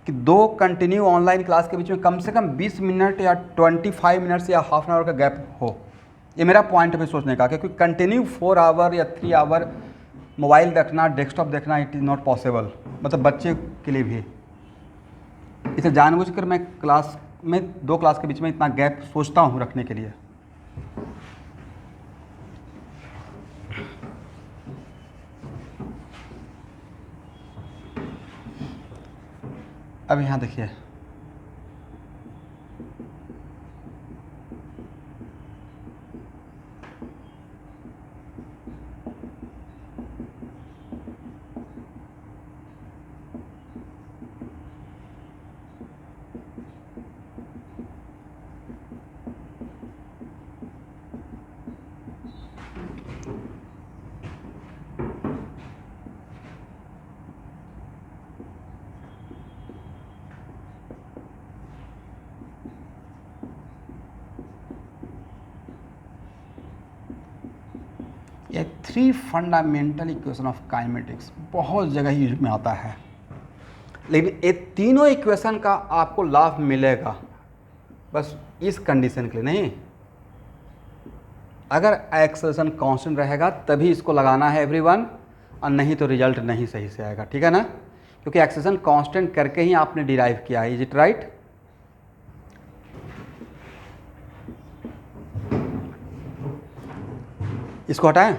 कि 2 कंटिन्यू ऑनलाइन क्लास के बीच में कम से कम 20 मिनट या 25 मिनट्स या हाफ एन आवर का गैप हो। ये मेरा पॉइंट है सोचने का, क्योंकि कंटिन्यू 4 आवर या 3 आवर मोबाइल देखना, डेस्कटॉप देखना, इट इज़ नॉट पॉसिबल, मतलब बच्चे के लिए भी। इसे जानबूझकर मैं क्लास में 2 क्लास के बीच में इतना गैप सोचता हूँ रखने के लिए। अब यहाँ देखिए, ये 3 फंडामेंटल इक्वेशन ऑफ काइनेमेटिक्स बहुत जगह यूज में आता है, लेकिन ये तीनों इक्वेशन का आपको लाभ मिलेगा, बस इस कंडीशन के लिए नहीं, अगर एक्सेलरेशन कांस्टेंट रहेगा तभी इसको लगाना है एवरीवन, और नहीं तो रिजल्ट नहीं सही से आएगा, ठीक है ना? क्योंकि एक्सेलरेशन कांस्टेंट करके ही आपने डिराइव किया है, इज इट राइट? इसको हटाएं।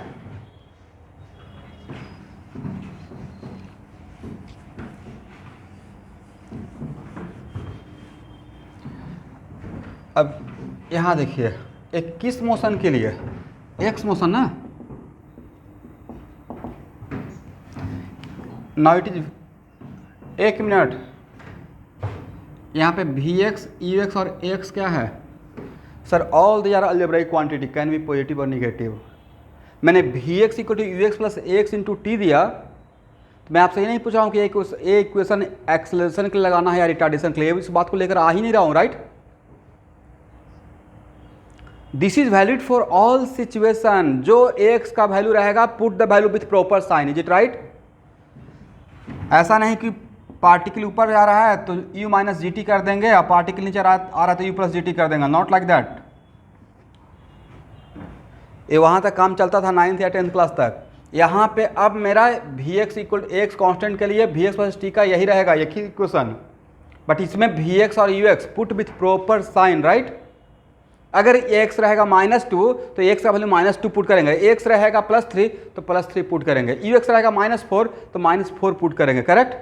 अब यहाँ देखिए, एक किस मोशन के लिए, एक्स मोशन ना, नाउ इट इज, एक मिनट, यहाँ पे वी एक्स, यू एक्स और ए एक्स क्या है sir? All they are algebraic quantity, can be positive और निगेटिव। मैंने v x equal to you x plus a x into t दिया, तो मैं आपसे ये नहीं पूछ रहा हूँ कि ए इक्वेशन एक्सेलरेशन के लिए लगाना है या रिटार्डेशन के लिए, इस बात को लेकर आ ही नहीं रहा हूँ, right? This is valid for all situation, जो एक्स का वैल्यू रहेगा put the value with proper sign, is it right? ऐसा नहीं कि पार्टिकल ऊपर जा रहा है तो u माइनस जी टी कर देंगे, और पार्टिकल नीचे आ रहा है तो u प्लस जी टी कर देंगे, नॉट लाइक दैट। ये वहाँ तक काम चलता था 9th या 10th क्लास तक। यहाँ पे अब मेरा v x equal to x constant के लिए वी एक्स प्लस टी का यही रहेगा, एक ही इक्वेशन, बट इसमें वी एक्स और u x put with proper sign, right? अगर x रहेगा -2 तो x का वैल्यू -2 पुट करेंगे, x रहेगा +3 तो +3 पुट करेंगे, ux रहेगा -4 तो -4 पुट करेंगे, करेक्ट?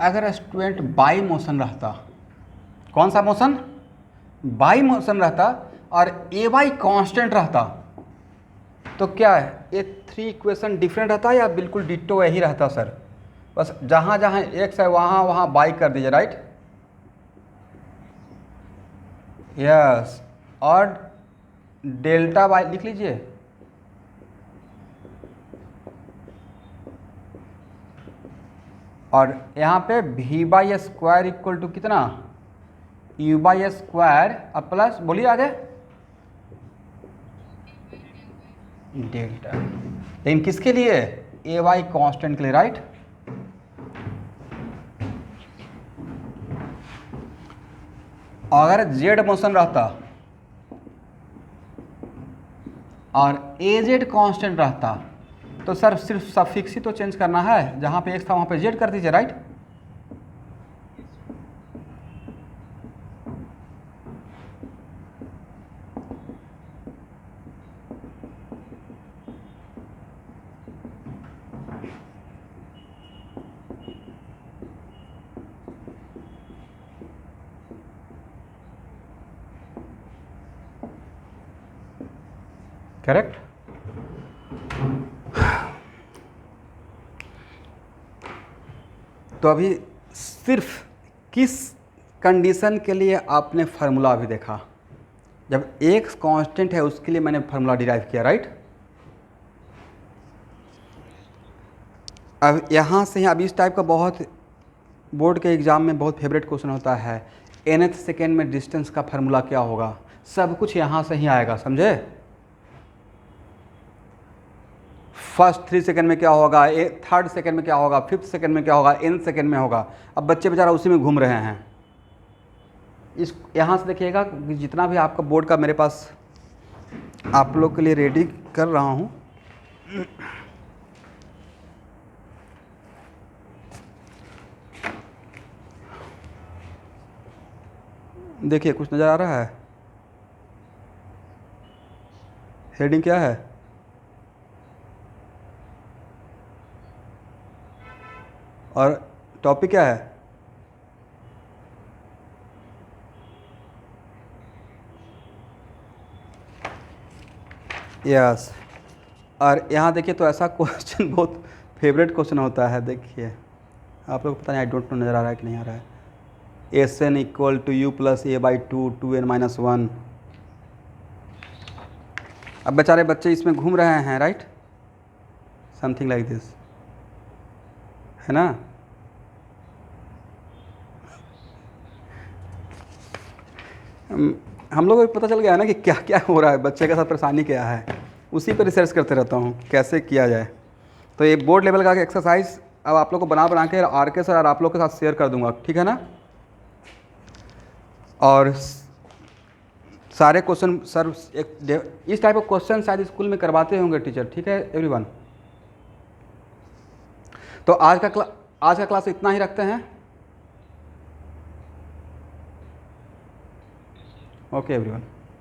अगर स्टूडेंट बाई मोशन रहता, कौन सा मोशन? बाई मोशन रहता, और ए वाई कॉन्स्टेंट रहता, तो क्या है ये 3 इक्वेशन डिफरेंट रहता या बिल्कुल डिट्टो यही रहता सर? बस जहाँ जहाँ एक्स है वहाँ वहाँ बाई कर दीजिए, राइट? यस, और डेल्टा बाई लिख लीजिए, और यहाँ पे v by square equal to कितना? यू बाई स्क्वायर अब प्लस बोलिए आगे डेल्टा, लेकिन किसके लिए? ए वाई कॉन्स्टेंट के लिए, राइट। अगर जेड मोशन रहता और ए जेड कॉन्स्टेंट रहता तो सर सिर्फ सफिक्स ही तो चेंज करना है, जहाँ पे एक्स था वहाँ पे जेड कर दीजिए, राइट। करेक्ट। तो अभी सिर्फ किस कंडीशन के लिए आपने फार्मूला अभी देखा? जब एक्स कांस्टेंट है उसके लिए मैंने फार्मूला डिराइव किया, राइट। अब यहाँ से ही अब इस टाइप का बहुत बोर्ड के एग्ज़ाम में बहुत फेवरेट क्वेश्चन होता है, nth सेकेंड में डिस्टेंस का फार्मूला क्या होगा? सब कुछ यहाँ से ही आएगा, समझे। फर्स्ट 3 सेकेंड में क्या होगा, थर्ड सेकेंड में क्या होगा, फिफ्थ सेकेंड में क्या होगा, nth सेकेंड में होगा। अब बच्चे बेचारा उसी में घूम रहे हैं। इस यहाँ से देखिएगा जितना भी आपका बोर्ड का मेरे पास आप लोग के लिए रेडी कर रहा हूँ, देखिए कुछ नज़र आ रहा है? हेडिंग क्या है? और टॉपिक क्या है? यस। और यहाँ देखिए तो ऐसा क्वेश्चन बहुत फेवरेट क्वेश्चन होता है, देखिए आप लोग पता नहीं, आई डोंट नो नज़र आ रहा है कि नहीं आ रहा है। S n equal to u plus a by two n minus one. अब बेचारे बच्चे इसमें घूम रहे हैं, राइट, समथिंग लाइक दिस, है ना। हम लोगों को पता चल गया है ना कि क्या क्या हो रहा है, बच्चे के साथ परेशानी क्या है, उसी पर रिसर्च करते रहता हूँ कैसे किया जाए। तो ये बोर्ड लेवल का एक्सरसाइज अब आप लोग को बना के आर के सर और आप लोग के साथ शेयर कर दूंगा, ठीक है ना। और सारे क्वेश्चन सर इस टाइप ऑफ क्वेश्चन शायद स्कूल में करवाते होंगे टीचर, ठीक है एवरीवन। तो आज का क्लास इतना ही रखते हैं। Okay everyone.